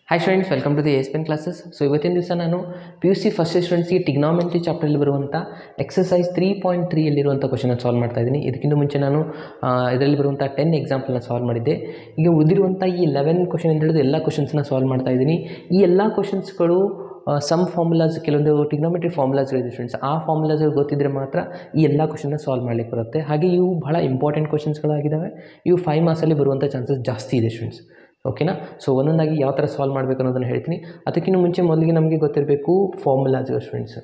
Hi students, welcome to the S classes. So ಇವತ್ತಿನ ದಿವಸ ನಾನು PUC ಫಸ್ಟ್ ಸ್ಟೂಡೆಂಟ್ಸ್ಗೆ ಟಿಗ್ನಾಮೆಂಟ್ರಿ ಚಾಪ್ಟರಲ್ಲಿ ಬರುವಂಥ ಎಕ್ಸಸೈಸ್ 3.3 ಕ್ವಶನ್ ಸಾಲ್ವ್ ಮಾಡ್ತಾ ಇದ್ದೀನಿ. ಇದಕ್ಕಿಂತ ಮುಂಚೆ ನಾನು ಇದರಲ್ಲಿ ಬರುವಂಥ 10 ಎಕ್ಸಾಂಪಲ್ನ ಸಾಲ್ವ್ ಮಾಡಿದ್ದೆ. ಈಗ ಉಳಿದಿರುವಂಥ ಈ 11 ಕ್ವಶನ್ ಅಂತ ಹೇಳಿದ್ರೆ ಎಲ್ಲ ಕ್ವಶನ್ಸ್ನ ಸಾಲ್ವ್ ಮಾಡ್ತಾ ಇದ್ದೀನಿ. ಈ ಎಲ್ಲ ಕ್ವಶನ್ಸ್ಗಳು ಸಮ್ ಫಾರ್ಮುಲಾಸ್, ಕೆಲವೊಂದು ಟಿಗ್ನಾಮೆಟ್ರಿ ಫಾರ್ಮುಲಾಸ್ಗಳಿದೆ ಸ್ಟೂಡೆಂಟ್ಸ್. ಆ ಫಾರ್ಮುಲಾಸ್ಗಳು ಗೊತ್ತಿದ್ದರೆ ಮಾತ್ರ ಈ ಎಲ್ಲ ಕ್ವಶನ್ನ ಸಾಲ್ವ್ ಮಾಡಲಿಕ್ಕೆ ಬರುತ್ತೆ. ಹಾಗೆ ಇವು ಬಹಳ ಇಂಪಾರ್ಟೆಂಟ್ ಕ್ವಶನ್ಸ್ಗಳಾಗಿದ್ದಾವೆ. ಇವು 5 ಮಾರ್ಕ್ಸಲ್ಲಿ ಬರುವಂಥ ಚಾನ್ಸಸ್ ಜಾಸ್ತಿ ಇದೆ ಸ್ಟೂಡೆಂಟ್ಸ್. ಓಕೆನಾ? ಸೊ ಒಂದೊಂದಾಗಿ ಯಾವ ಥರ ಸಾಲ್ವ್ ಮಾಡಬೇಕು ಅನ್ನೋದನ್ನು ಹೇಳ್ತೀನಿ. ಅದಕ್ಕಿಂತ ಮುಂಚೆ ಮೊದಲಿಗೆ ನಮಗೆ ಗೊತ್ತಿರಬೇಕು ಫಾರ್ಮುಲಾಸ್ಗಳು ಸ್ಟೂಡೆಂಟ್ಸ್.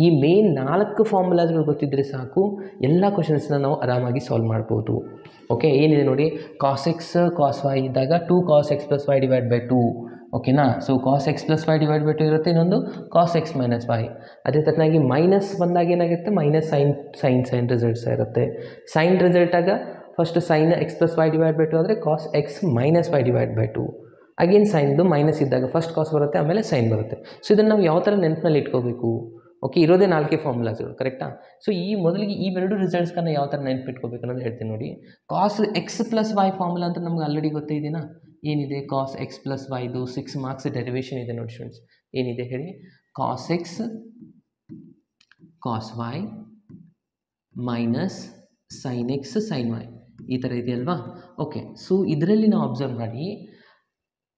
ಈ ಮೇನ್ 4 ಫಾರ್ಮುಲಾಸ್ಗಳು ಗೊತ್ತಿದ್ದರೆ ಸಾಕು, ಎಲ್ಲ ಕ್ವಶನ್ಸ್ನ ನಾವು ಆರಾಮಾಗಿ ಸಾಲ್ವ್ ಮಾಡ್ಬೋದು. ಓಕೆ, ಏನಿದೆ ನೋಡಿ, ಕಾಸ್ ಎಕ್ಸ್ ಕಾಸ್ ವೈ ಇದ್ದಾಗ 2 cos x + y / 2. ಓಕೆನಾ? ಸೊ ಕಾಸ್ ಎಕ್ಸ್ + y / 2 ಇರುತ್ತೆ, ಇನ್ನೊಂದು ಕಾಸ್ ಎಕ್ಸ್ - y. ಅದೇ ಥರನಾಗಿ ಮೈನಸ್ ಬಂದಾಗ ಏನಾಗುತ್ತೆ, ಮೈನಸ್ ಸೈನ್ ರಿಸಲ್ಟ್ಸ್ ಇರುತ್ತೆ. ಸೈನ್ ರಿಸಲ್ಟಾಗ ಫಸ್ಟ್ ಸೈನ್ x + y / 2 ಅಂದರೆ ಕಾಸ್ ಎಕ್ಸ್ - y / 2. ಅಗೇನ್ ಸೈನ್ದು ಮೈನಸ್ ಇದ್ದಾಗ ಫಸ್ಟ್ ಕಾಸ್ ಬರುತ್ತೆ, ಆಮೇಲೆ ಸೈನ್ ಬರುತ್ತೆ. ಸೊ ಇದನ್ನು ನಾವು ಯಾವ ಥರ ನೆನಪಿನಲ್ಲಿ ಇಟ್ಕೋಬೇಕು? ಓಕೆ, ಇರೋದೇ 4 ಫಾರ್ಮುಲಾಸ್ಗಳು, ಕರೆಕ್ಟಾ? ಸೊ ಈ ಮೊದಲಿಗೆ ಇವೆರಡು ರಿಸಲ್ಟ್ಸ್ಗಳನ್ನ ಯಾವ ಥರ ನೆನಪಿಟ್ಕೋಬೇಕು ಅನ್ನೋದು ಹೇಳ್ತೀನಿ ನೋಡಿ. ಕಾಸ್ ಎಕ್ಸ್ + y ಫಾರ್ಮುಲಾ ಅಂತ ನಮ್ಗೆ ಆಲ್ರೆಡಿ ಗೊತ್ತೇ ಇದೆಯಾ? ಏನಿದೆ, ಕಾಸ್ ಎಕ್ಸ್ + ವೈದು 6 ಮಾರ್ಕ್ಸ್ ಡೆರಿವೇಷನ್ ಇದೆ ನೋಡಿ ಸ್ಟೂಡೆಂಟ್ಸ್. ಏನಿದೆ ಹೇಳಿ, cos x cos y minus sine x sine y, ಈ ಥರ ಇದೆಯಲ್ವಾ? ಓಕೆ, ಸೊ ಇದರಲ್ಲಿ ನಾವು ಅಬ್ಸರ್ವ್ ಮಾಡಿ,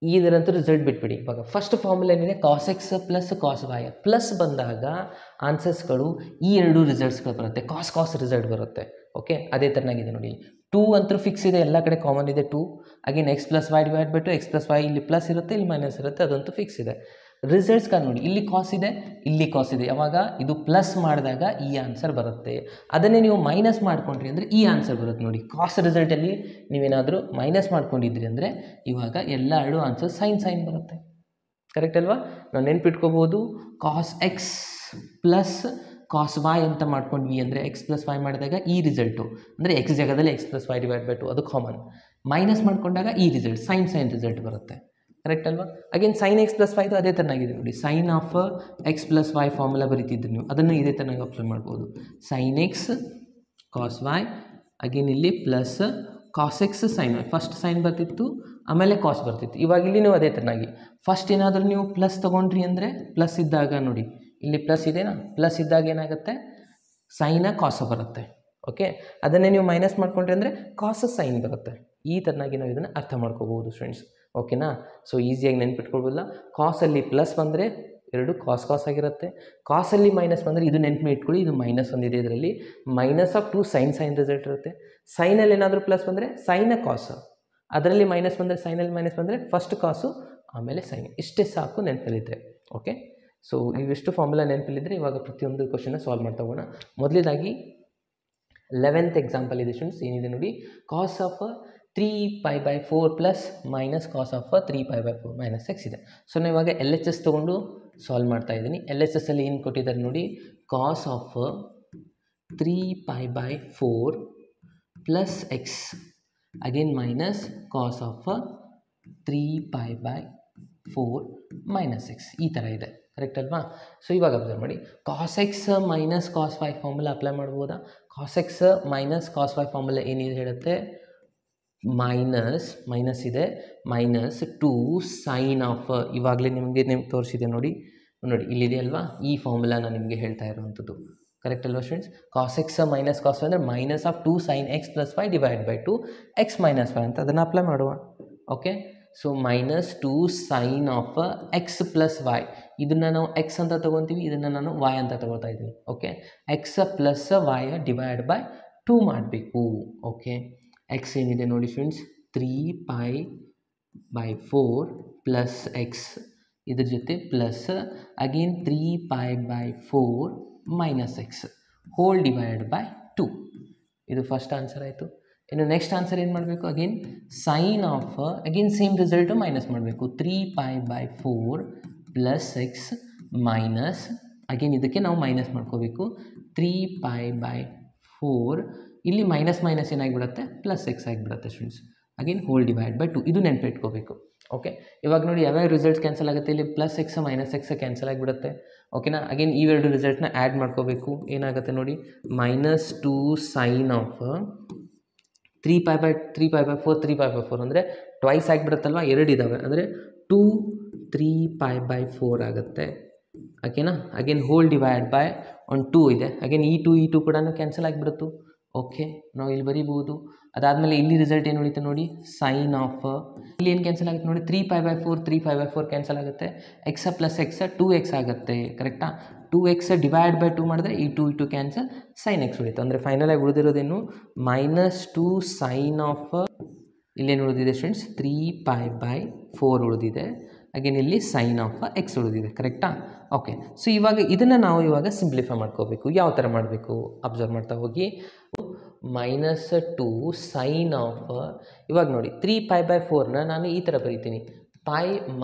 ಇದರಂತೂ ರಿಸಲ್ಟ್ ಬಿಟ್ಬಿಡಿ. ಇವಾಗ ಫಸ್ಟ್ ಫಾರ್ಮುಲಾ ಏನಿದೆ, cos x + cos y plus ಬಂದಾಗ ಆನ್ಸರ್ಸ್ಗಳು ಈ ಎರಡು ರಿಸಲ್ಟ್ಸ್ಗಳು ಬರುತ್ತೆ, ಕಾಸ್ ರಿಸಲ್ಟ್ ಬರುತ್ತೆ. ಓಕೆ, ಅದೇ ಥರನಾಗಿದೆ ನೋಡಿ. 2 ಅಂತೂ ಫಿಕ್ಸ್ ಇದೆ, ಎಲ್ಲ ಕಡೆ ಕಾಮನ್ ಇದೆ 2. Again x + y / 2, x + y ಇಲ್ಲಿ ಪ್ಲಸ್ ಇರುತ್ತೆ, ಇಲ್ಲಿ ಮೈನಸ್ ಇರುತ್ತೆ, ಅದಂತೂ ಫಿಕ್ಸ್ ಇದೆ. ರಿಸಲ್ಟ್ಸ್ಗೆ ನೋಡಿ, ಇಲ್ಲಿ ಕಾಸ್ ಇದೆ, ಇಲ್ಲಿ ಕಾಸ್ ಇದೆ. ಯಾವಾಗ ಇದು ಪ್ಲಸ್ ಮಾಡಿದಾಗ ಈ ಆನ್ಸರ್ ಬರುತ್ತೆ. ಅದನ್ನೇ ನೀವು ಮೈನಸ್ ಮಾಡ್ಕೊಂಡ್ರಿ ಅಂದರೆ ಈ ಆನ್ಸರ್ ಬರುತ್ತೆ ನೋಡಿ. ಕಾಸ್ ರಿಸಲ್ಟಲ್ಲಿ ನೀವೇನಾದರೂ ಮೈನಸ್ ಮಾಡ್ಕೊಂಡಿದ್ರಿ ಅಂದರೆ ಇವಾಗ ಎರಡು ಆನ್ಸರ್ ಸೈನ್ ಬರುತ್ತೆ. ಕರೆಕ್ಟ್ ಅಲ್ವಾ? ನಾವು ನೆನ್ಪಿಟ್ಕೋಬೋದು, cos x plus cos y ಅಂತ ಮಾಡ್ಕೊಂಡ್ವಿ ಅಂದರೆ x + y ಮಾಡಿದಾಗ ಈ ರಿಸಲ್ಟು ಅಂದರೆ x ಜಾಗದಲ್ಲಿ x + y / 2 ಅದು ಕಾಮನ್. ಮೈನಸ್ ಮಾಡ್ಕೊಂಡಾಗ ಈ ರಿಸಲ್ಟ್ ಸೈನ್ ರಿಸಲ್ಟ್ ಬರುತ್ತೆ. ಕರೆಕ್ಟ್ ಅಲ್ವಾ? ಅಗೇನ್ ಸೈನ್ x + y ಅದೇ ಥರನಾಗಿದೆ ನೋಡಿ. Sine of x + y formula ಬರೀತಿದ್ರು ನೀವು, ಅದನ್ನು ಇದೇ ಥರನಾಗಿ ಅಪ್ಲೈ ಮಾಡ್ಬೋದು. Sine x cos y, again ಇಲ್ಲಿ plus cos x sine y. First sine ಬರ್ತಿತ್ತು, ಆಮೇಲೆ ಕಾಸ್ ಬರ್ತಿತ್ತು. ಇವಾಗ ಇಲ್ಲಿ ನೀವು ಅದೇ ಥರನಾಗಿ ಫಸ್ಟ್ ಏನಾದರೂ ನೀವು ಪ್ಲಸ್ ತೊಗೊಂಡ್ರಿ ಅಂದರೆ, ಪ್ಲಸ್ ಇದ್ದಾಗ ನೋಡಿ, ಇಲ್ಲಿ ಪ್ಲಸ್ ಇದೆನಾ, ಪ್ಲಸ್ ಇದ್ದಾಗ ಏನಾಗುತ್ತೆ, ಸೈನ ಕಾಸ ಬರುತ್ತೆ. ಓಕೆ, ಅದನ್ನೇ ನೀವು ಮೈನಸ್ ಮಾಡ್ಕೊಂಡ್ರಿ ಅಂದರೆ ಕಾಸ ಸೈನ್ ಬರುತ್ತೆ. ಈ ಥರನಾಗಿ ನಾವು ಇದನ್ನು ಅರ್ಥ ಮಾಡ್ಕೋಬೋದು ಸ್ಟೂಡೆಂಟ್ಸ್. ಓಕೆನಾ? ಸೊ ಈಸಿಯಾಗಿ ನೆನ್ಪಿಟ್ಕೊಳ್ಬೋದಲ್ಲ. ಕಾಸಲ್ಲಿ ಪ್ಲಸ್ ಬಂದರೆ ಎರಡು ಕಾಸ್ ಆಗಿರುತ್ತೆ, ಕಾಸಲ್ಲಿ ಮೈನಸ್ ಬಂದರೆ ಇದು ನೆನಪು ಇಟ್ಕೊಳ್ಳಿ, ಇದು ಮೈನಸ್ ಒಂದಿದೆ, ಇದರಲ್ಲಿ -2 ಸೈನ್ ರಿಸಲ್ಟ್ ಇರುತ್ತೆ. ಸೈನಲ್ಲಿ ಏನಾದರೂ ಪ್ಲಸ್ ಬಂದರೆ ಸೈನ ಕಾಸ, ಅದರಲ್ಲಿ ಮೈನಸ್ ಬಂದರೆ ಸೈನಲ್ಲಿ ಮೈನಸ್ ಬಂದರೆ ಫಸ್ಟ್ ಕಾಸು ಆಮೇಲೆ ಸೈನ್. ಇಷ್ಟೇ ಸಾಕು ನೆನಪಲ್ಲಿದ್ದರೆ. ಓಕೆ, ಸೊ ಇವಿಷ್ಟು ಫಾರ್ಮುಲಾ ನೆನಪಲ್ಲಿದ್ದರೆ ಇವಾಗ ಪ್ರತಿಯೊಂದು ಕ್ವಶನ್ನ ಸಾಲ್ವ್ ಮಾಡ್ತಾ ಹೋಗೋಣ. ಮೊದಲನೇದಾಗಿ 11th ಎಕ್ಸಾಂಪಲ್ ಇದೆ ಸ್ಟೂಡೆಂಟ್ಸ್. ಏನಿದೆ ನೋಡಿ, cos of 3π/4 plus minus cos of 3π/4 - x ಇದೆ. ಸೊ ನಾನು ಇವಾಗ LHS ತೊಗೊಂಡು ಸಾಲ್ವ್ ಮಾಡ್ತಾ ಇದ್ದೀನಿ. LHS ಅಲ್ಲಿ ಏನು ಕೊಟ್ಟಿದ್ದಾರೆ ನೋಡಿ, cos of 3π/4 plus x again minus cos of 3π/4 - x, ಈ ಥರ ಇದೆ. ಕರೆಕ್ಟ್ ಅಲ್ವಾ? ಸೊ ಇವಾಗ ಅಬ್ಸರ್ವ್ ಮಾಡಿ, cos x minus cos y formula apply ಮಾಡ್ಬೋದಾ? Cos x minus cos y formula ಏನಿದೆ ಹೇಳುತ್ತೆ, ಮೈನಸ್ ಇದೆ, -2 ಸೈನ್ ಆಫ್, ಇವಾಗಲೇ ನಿಮಗೆ ತೋರಿಸಿದೆ ನೋಡಿ, ಇಲ್ಲಿದೆ ಅಲ್ವಾ, ಈ ಫಾರ್ಮುಲಾ ನಾನು ನಿಮಗೆ ಹೇಳ್ತಾ ಇರುವಂಥದ್ದು. ಕರೆಕ್ಟ್ ಅಲ್ವಾ students? Cos x minus cos y ಅಂದರೆ -2 sin x + y / 2 x - y ಅಂತ ಅದನ್ನು ಅಪ್ಲೈ ಮಾಡುವ. Okay, so -2 sine of x + y, ಇದನ್ನು ನಾವು x ಅಂತ ತೊಗೊತೀವಿ, ಇದನ್ನು ನಾನು y ಅಂತ ತೊಗೊಳ್ತಾ ಇದ್ದೀನಿ. ಓಕೆ, x + y / 2 ಮಾಡಬೇಕು. ಓಕೆ, x ಏನಿದೆ ನೋಡಿ ಸ್ಟೂಡೆಂಟ್ಸ್, 3π/4 ಪ್ಲಸ್ x, ಇದ್ರ ಜೊತೆ plus again 3π/4 - x whole divide by 2. ಇದು ಫಸ್ಟ್ ಆನ್ಸರ್ ಆಯಿತು. ಇನ್ನು ನೆಕ್ಸ್ಟ್ ಆನ್ಸರ್ ಏನು ಮಾಡಬೇಕು, again sine of, again same result minus ಮಾಡಬೇಕು, 3π/4 ಪ್ಲಸ್ x ಮೈನಸ್, ಅಗೇನ್ ಇದಕ್ಕೆ ನಾವು ಮೈನಸ್ ಮಾಡ್ಕೋಬೇಕು, 3π/4 ಇಲ್ಲಿ ಮೈನಸ್ ಏನಾಗಿಬಿಡುತ್ತೆ, ಪ್ಲಸ್ x ಆಗಿಬಿಡುತ್ತೆ students. Again whole divide by 2, ಇದು ನೆನಪಿಟ್ಕೋಬೇಕು. ಓಕೆ, ಇವಾಗ ನೋಡಿ ಯಾವ್ಯಾವ ರಿಸಲ್ಟ್ಸ್ ಕ್ಯಾನ್ಸಲ್ ಆಗುತ್ತೆ, ಇಲ್ಲಿ ಪ್ಲಸ್ x - x ಕ್ಯಾನ್ಸಲ್ ಆಗಿಬಿಡುತ್ತೆ. ಓಕೆನಾ? ಅಗೇನ್ ಇವೆರಡು ರಿಸಲ್ಟ್ನ ಆ್ಯಡ್ ಮಾಡ್ಕೋಬೇಕು. ಏನಾಗುತ್ತೆ ನೋಡಿ, -2 ಸೈನ್ ಆಫ್ 3π/4 ಅಂದರೆ ಟ್ವೈಸ್ ಆಗಿಬಿಡುತ್ತಲ್ವ, 2 ಇದ್ದಾವೆ ಅಂದರೆ 2 3π/4 ಆಗುತ್ತೆ. ಓಕೆನಾ. ಅಗೇನ್ ಹೋಲ್ ಡಿವೈಡ್ ಬೈ ಒಂದು 2 ಇದೆ. ಅಗೇನ್ ಈ ಟು ಕೂಡ ಕ್ಯಾನ್ಸಲ್ ಆಗಿಬಿಡುತ್ತು. ಓಕೆ, ನಾವು ಇಲ್ಲಿ ಬರೀಬಹುದು. ಅದಾದಮೇಲೆ ಇಲ್ಲಿ ರಿಸಲ್ಟ್ ಏನು ಉಳಿತು ನೋಡಿ, ಸೈನ್ ಆಫ್, ಇಲ್ಲಿ ಏನು ಕ್ಯಾನ್ಸಲ್ ಆಗುತ್ತೆ ನೋಡಿ, 3π/4 ಕ್ಯಾನ್ಸಲ್ ಆಗುತ್ತೆ. ಎಕ್ಸ ಪ್ಲಸ್ ಎಕ್ಸ 2x ಆಗುತ್ತೆ. ಕರೆಕ್ಟಾ. 2x ಡಿವೈಡ್ ಬೈ 2 ಮಾಡಿದ್ರೆ ಈ ಟು ಕ್ಯಾನ್ಸಲ್, ಸೈನ್ ಎಕ್ಸ್ ಉಳಿತು. ಅಂದರೆ ಫೈನಲಾಗಿ ಉಳಿದಿರೋದೇನು -2 ಸೈನ್ ಆಫ್, ಇಲ್ಲೇನು ಉಳಿದಿದೆ ಸ್ಟೂಡೆಂಟ್ಸ್, 3π/4 ಉಳಿದಿದೆ. ಅಗೇನ್ ಇಲ್ಲಿ ಸೈನ್ ಆಫ್ ಎಕ್ಸ್ ಉಳಿದಿದೆ. ಕರೆಕ್ಟಾ. ಓಕೆ, ಸೊ ಇವಾಗ ಇದನ್ನು ನಾವು ಇವಾಗ ಸಿಂಪ್ಲಿಫೈ ಮಾಡ್ಕೋಬೇಕು. ಯಾವ ಥರ ಮಾಡಬೇಕು ಅಬ್ಸರ್ವ್ ಮಾಡ್ತಾ ಹೋಗಿ. -2 ಸೈನ್ ಆಫ್, ಇವಾಗ ನೋಡಿ 3π/4ನ ನಾನು ಈ ಥರ ಬರೀತೀನಿ, π -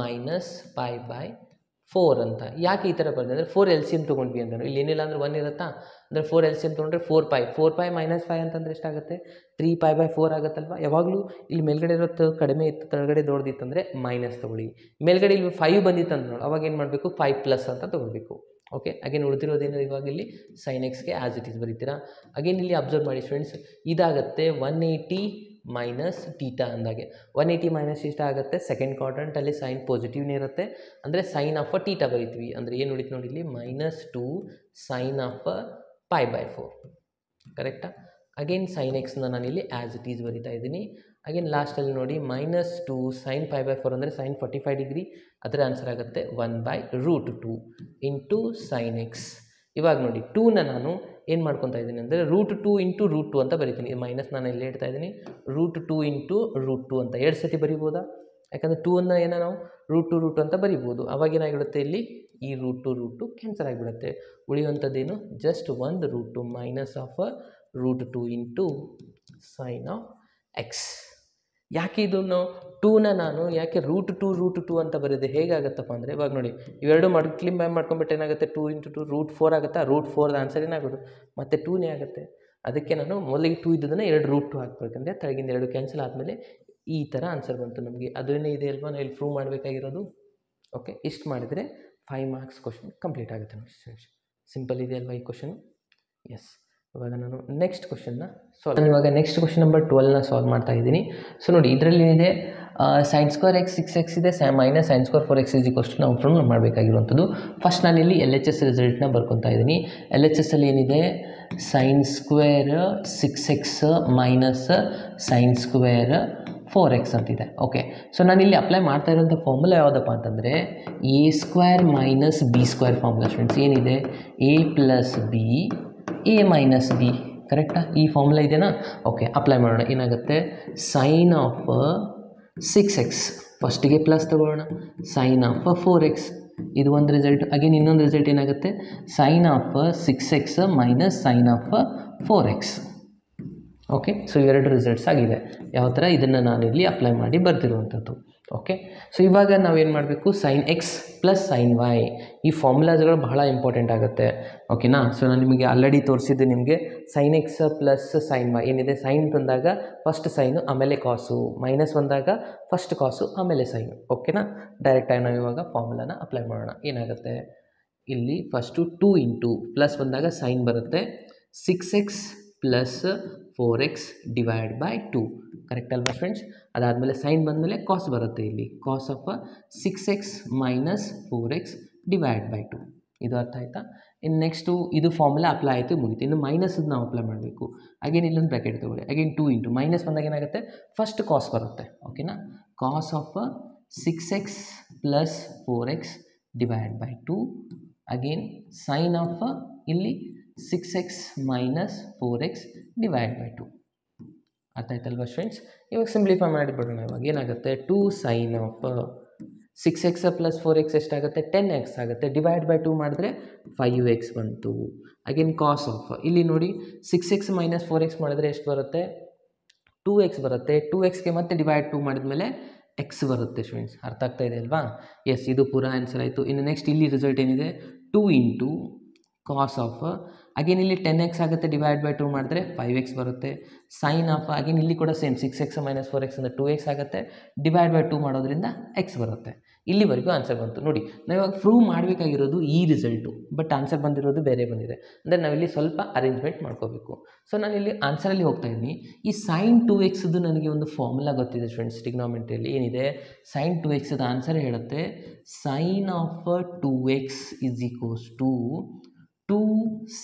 π/4 ಅಂತ. ಯಾಕೆ ಈ ಥರ ಬರೆದೆ ಅಂದರೆ 4 LCM ತೊಗೊಂಡ್ವಿ ಅಂತ. ಇಲ್ಲಿ ಏನಿಲ್ಲ ಅಂದರೆ 1 ಇರುತ್ತಾ, ಅಂದರೆ 4 LCM ತೊಗೊಂಡ್ರೆ 4π - 5 ಅಂತಂದರೆ ಎಷ್ಟಾಗುತ್ತೆ, 3π/4 ಆಗುತ್ತಲ್ವ. ಯಾವಾಗಲೂ ಇಲ್ಲಿ ಮೇಲ್ಗಡೆ ಇರೋದು ಕಡಿಮೆ ಇತ್ತು, ಕೆಳಗಡೆ ದೊಡ್ಡದಿತ್ತಂದರೆ ಮೈನಸ್ ತೊಗೊಳ್ಳಿ. ಮೇಲ್ಗಡೆ ಇಲ್ಲಿ 5 ಬಂದಿತ್ತು ಅಂತ ನೋಡಿ, ಅವಾಗ ಏನು ಮಾಡಬೇಕು, 5+ ಅಂತ ತೊಗೊಳ್ಬೇಕು. ಓಕೆ, ಅಗೇನ್ ಉಳಿದಿರೋದೇನು ಇವಾಗ ಇಲ್ಲಿ ಸೈನ್ ಎಕ್ಸ್ಗೆ ಆ್ಯಸ್ ಇಟ್ ಈಸ್ ಬರೀತೀರಾ. ಅಗೇನ್ ಇಲ್ಲಿ ಅಬ್ಸರ್ವ್ ಮಾಡಿ ಸ್ಟೂಡೆಂಟ್ಸ್, ಇದಾಗುತ್ತೆ 180 ಮೈನಸ್ ಟೀಟಾ ಅಂದಾಗೆ. 180 ಮೈನಸ್ ಟೀಟಾ ಆಗುತ್ತೆ. ಸೆಕೆಂಡ್ ಕ್ವಾಡ್ರಂಟಲ್ಲಿ ಸೈನ್ ಪಾಸಿಟಿವ್ನೇ ಇರುತ್ತೆ, ಅಂದರೆ ಸೈನ್ ಆಫ್ ಟೀಟಾ ಬರೀತೀವಿ. ಅಂದರೆ ಏನು ಉಳಿತು ನೋಡಿ ಇಲ್ಲಿ, -2 ಸೈನ್ ಆಫ್ π/4. ಕರೆಕ್ಟಾ. ಅಗೇನ್ ಸೈನ್ ಎಕ್ಸ್ನ ನಾನಿಲ್ಲಿ ಆ್ಯಸ್ ಇಟ್ ಈಸ್ ಬರೀತಾ ಇದ್ದೀನಿ. ಅಗೇನ್ ಲಾಸ್ಟಲ್ಲಿ ನೋಡಿ -2 ಸೈನ್ π/4 ಅಂದರೆ ಸೈನ್ 45 ಡಿಗ್ರಿ, ಅದರ ಆನ್ಸರ್ ಆಗುತ್ತೆ 1/√2 ಇಂಟು ಸೈನ್ ಎಕ್ಸ್. ಇವಾಗ ನೋಡಿ 2ನ ನಾನು ಏನು ಮಾಡ್ಕೊತಾ ಇದ್ದೀನಿ ಅಂದರೆ √2 ಇಂಟು √2 ಅಂತ ಬರಿತೀನಿ. ಮೈನಸ್ ನಾನು ಇಲ್ಲಿ ಇಡ್ತಾ ಇದ್ದೀನಿ, √2 ಇಂಟು √2 ಅಂತ 2 ಸತಿ ಬರಿಬೋದಾ, ಯಾಕಂದರೆ 2ಅನ್ನು ಏನೋ ನಾವು √2 ಅಂತ ಬರಿಬೋದು. ಅವಾಗ ಏನಾಗಿಬಿಡುತ್ತೆ ಇಲ್ಲಿ, ಈ √2 ಕ್ಯಾನ್ಸಲ್ ಆಗಿಬಿಡುತ್ತೆ. ಉಳಿಯುವಂಥದ್ದೇನು, ಜಸ್ಟ್ ಒಂದು √2 minus of √2 into sine of X. ಯಾಕೆ ಇದನ್ನು 2ನ ನಾನು ಯಾಕೆ √2 ಅಂತ ಬರೆದೆ, ಹೇಗಾಗುತ್ತಪ್ಪ ಅಂದರೆ, ಇವಾಗ ನೋಡಿ ಇವೆರಡು ಮಲ್ಟಿಪ್ಲೈ ಮಾಡ್ಕೊಂಬಿಟ್ಟು ಏನಾಗುತ್ತೆ, 2 ಇಂಟು 2 √4 ಆಗುತ್ತಾ. √4 ಆನ್ಸರ್ ಏನಾಗೋದು ಮತ್ತು 2ನೇ ಆಗುತ್ತೆ. ಅದಕ್ಕೆ ನಾನು ಮೊದಲಿಗೆ 2 ಇದ್ದದನ್ನು 2 √2 ಹಾಕ್ಬೇಕಂದ್ರೆ ತೆಳಗಿಂದ 2 ಕ್ಯಾನ್ಸಲ್ ಆದಮೇಲೆ ಈ ಥರ ಆನ್ಸರ್ ಬಂತು ನಮಗೆ. ಅದೇನೇ ಇದೆ ಅಲ್ವಾ, ನಾವು ಇಲ್ಲಿ ಪ್ರೂವ್ ಮಾಡಬೇಕಾಗಿರೋದು. ಓಕೆ, ಇಷ್ಟು ಮಾಡಿದರೆ 5 ಮಾರ್ಕ್ಸ್ ಕ್ವಶನ್ ಕಂಪ್ಲೀಟ್ ಆಗುತ್ತೆ ನೋಡಿ. ಸಿಂಪಲ್ ಇದೆ ಅಲ್ವಾ ಈ ಕ್ವಶನು. ಎಸ್, ಇವಾಗ ನಾನು ನೆಕ್ಸ್ಟ್ ಕ್ವಶನ್ನ ಸಾಲ್ವ್, ನಾನು ಇವಾಗ ನೆಕ್ಸ್ಟ್ ಕ್ವಶನ್ ನಂಬರ್ 12ನ ಸಾಲ್ವ್ ಮಾಡ್ತಾ ಇದ್ದೀನಿ. ಸೊ ನೋಡಿ, ಇದರಲ್ಲಿ ಏನಿದೆ, sin² x 6x ಇದೆ, ಮೈನಸ್ sin² 4x = ನಾವು ಪ್ರೂವ್ ಮಾಡಬೇಕಾಗಿರುವಂಥದ್ದು. ಫಸ್ಟ್ ನಾನಿಲ್ಲಿ LHS ರಿಸಲ್ಟ್ನ ಬರ್ಕೊತಾ ಇದ್ದೀನಿ. LHSಲ್ಲಿ ಏನಿದೆ, sin² 6x minus sin² 4x ಅಂತಿದೆ. ಓಕೆ, ಸೊ ನಾನಿಲ್ಲಿ ಅಪ್ಲೈ ಮಾಡ್ತಾ ಇರೋಂಥ ಫಾರ್ಮುಲಾ ಯಾವುದಪ್ಪ ಅಂತಂದರೆ a² minus b² formula students. ಏನಿದೆ, a plus b a minus b. ಕರೆಕ್ಟಾ. ಈ ಫಾರ್ಮುಲಾ ಇದೆಯಾ. ಓಕೆ, ಅಪ್ಲೈ ಮಾಡೋಣ. ಏನಾಗುತ್ತೆ, ಸೈನ್ ಆಫ್ 6x ಫಸ್ಟಿಗೆ ಪ್ಲಸ್ ತಗೊಳ್ಳೋಣ, ಸೈನ್ ಆಫ್ 4x, ಇದು ಒಂದು ರಿಸಲ್ಟ್. ಅಗೇನ್ ಇನ್ನೊಂದು ರಿಸಲ್ಟ್ ಏನಾಗುತ್ತೆ, sine of 6x minus sine of 4x. Okay, so ಇವೆರಡು ರಿಸಲ್ಟ್ಸ್ ಆಗಿದೆ. ಯಾವ ಥರ, ಇದನ್ನು ನಾನಿಲ್ಲಿ ಅಪ್ಲೈ ಮಾಡಿ ಬರ್ತಿರುವಂಥದ್ದು. ಓಕೆ, ಸೊ ಇವಾಗ ನಾವೇನು ಮಾಡಬೇಕು, sine x plus sine y, ಈ ಫಾರ್ಮುಲಾಸ್ಗಳು ಬಹಳ ಇಂಪಾರ್ಟೆಂಟ್ ಆಗುತ್ತೆ. ಓಕೆನಾ. ಸೊ ನಾನು ನಿಮಗೆ ಆಲ್ರೆಡಿ ತೋರಿಸಿದ್ದು ನಿಮಗೆ sine x plus sine y ಏನಿದೆ, ಸೈನ್ ಬಂದಾಗ ಫಸ್ಟ್ ಸೈನು ಆಮೇಲೆ ಕಾಸು, ಮೈನಸ್ ಬಂದಾಗ ಫಸ್ಟ್ ಕಾಸು ಆಮೇಲೆ ಸೈನು. ಓಕೆನಾ. ಡೈರೆಕ್ಟಾಗಿ ನಾವು ಇವಾಗ ಫಾರ್ಮುಲಾನ ಅಪ್ಲೈ ಮಾಡೋಣ. ಏನಾಗುತ್ತೆ, ಇಲ್ಲಿ ಫಸ್ಟು 2 ಇಂಟು ಪ್ಲಸ್ ಬಂದಾಗ ಸೈನ್ ಬರುತ್ತೆ, 6x plus 4x divide by 2. Correct ಅಲ್ವಾ ಫ್ರೆಂಡ್ಸ್. ಅದಾದಮೇಲೆ ಸೈನ್ ಬಂದಮೇಲೆ ಕಾಸ್ ಬರುತ್ತೆ, ಇಲ್ಲಿ cos of 6x minus 4x divide by 2. ಇದು ಅರ್ಥ ಆಯಿತಾ. ಇನ್ನು ನೆಕ್ಸ್ಟು ಇದು ಫಾರ್ಮುಲಾ ಅಪ್ಲೈ ಆಯಿತು, ಮುಗಿತು. ಇನ್ನು ಮೈನಸ್ ನಾವು ಅಪ್ಲೈ ಮಾಡಬೇಕು. ಅಗೇನ್ ಇಲ್ಲೊಂದು ಬ್ರ್ಯಾಕೆಟ್ ತೊಗೊಳ್ಳಿ. ಅಗೇನ್ 2 ಇಂಟು ಮೈನಸ್ ಬಂದಾಗ ಏನಾಗುತ್ತೆ, ಫಸ್ಟ್ ಕಾಸ್ ಬರುತ್ತೆ. ಓಕೆನಾ. Cos of 6x plus 4x divide by 2. Again sine of ಇಲ್ಲಿ 6x minus 4x divide by 2. ಅರ್ಥ ಆಯ್ತಲ್ವ ಫ್ರೆಂಡ್ಸ್. ಇವಾಗ ಸಿಂಪ್ಲಿಫೈ ಮಾಡಿಬಿಡೋಣ. ಇವಾಗ ಏನಾಗುತ್ತೆ, 2 sine of 6x plus 4x ಎಷ್ಟಾಗುತ್ತೆ, 10x ಆಗುತ್ತೆ. ಡಿವೈಡ್ ಬೈ 2 ಮಾಡಿದ್ರೆ 5x ಬಂತು. ಅಗೇನ್ ಕಾಸ್ ಆಫ್, ಇಲ್ಲಿ ನೋಡಿ 6x ಮೈನಸ್ 4x ಮಾಡಿದ್ರೆ ಎಷ್ಟು ಬರುತ್ತೆ, 2x ಬರುತ್ತೆ. 2xಗೆ ಮತ್ತೆ ಡಿವೈಡ್ 2 ಮಾಡಿದ್ಮೇಲೆ x ಬರುತ್ತೆ ಸ್ಟೂಡೆಂಟ್ಸ್. ಅರ್ಥ ಆಗ್ತಾ ಇದೆ ಅಲ್ವಾ. ಎಸ್, ಇದು ಪೂರಾ ಆನ್ಸರ್ ಆಯಿತು. ಇನ್ನು ನೆಕ್ಸ್ಟ್ ಇಲ್ಲಿ ರಿಸಲ್ಟ್ ಏನಿದೆ, 2 ಇಂಟು ಕಾಸ್ ಆಫ್, ಅಗೇನ್ ಇಲ್ಲಿ 10x ಆಗುತ್ತೆ, ಡಿವೈಡ್ ಬೈ 2 ಮಾಡಿದ್ರೆ 5x ಬರುತ್ತೆ. ಸೈನ್ ಆಫ್, ಅಗೇನ್ ಇಲ್ಲಿ ಕೂಡ ಸೇಮ್ 6x ಮೈನಸ್ 4x ಅಂದರೆ 2x ಆಗುತ್ತೆ, ಡಿವೈಡ್ ಬೈ 2 ಮಾಡೋದ್ರಿಂದ x ಬರುತ್ತೆ. ಇಲ್ಲಿವರೆಗೂ ಆನ್ಸರ್ ಬಂತು ನೋಡಿ. ನಾವು ಇವಾಗ ಪ್ರೂವ್ ಮಾಡಬೇಕಾಗಿರೋದು ಈ ರಿಸಲ್ಟು, ಬಟ್ ಆನ್ಸರ್ ಬಂದಿರೋದು ಬೇರೆ ಬಂದಿದೆ. ಅಂದರೆ ನಾವಿಲ್ಲಿ ಸ್ವಲ್ಪ ಅರೇಂಜ್ಮೆಂಟ್ ಮಾಡ್ಕೋಬೇಕು. ಸೊ ನಾನಿಲ್ಲಿ ಆನ್ಸರಲ್ಲಿ ಹೋಗ್ತಾ ಇದ್ದೀನಿ. ಈ ಸೈನ್ 2x ನನಗೆ ಒಂದು ಫಾರ್ಮುಲಾ ಗೊತ್ತಿದೆ ಫ್ರೆಂಡ್ಸ್. ಟ್ರಿಗ್ನೋಮೆಟ್ರಿಯಲ್ಲಿ ಏನಿದೆ, ಸೈನ್ 2x ಆನ್ಸರ್ ಹೇಳುತ್ತೆ sine of 2x is equals to 2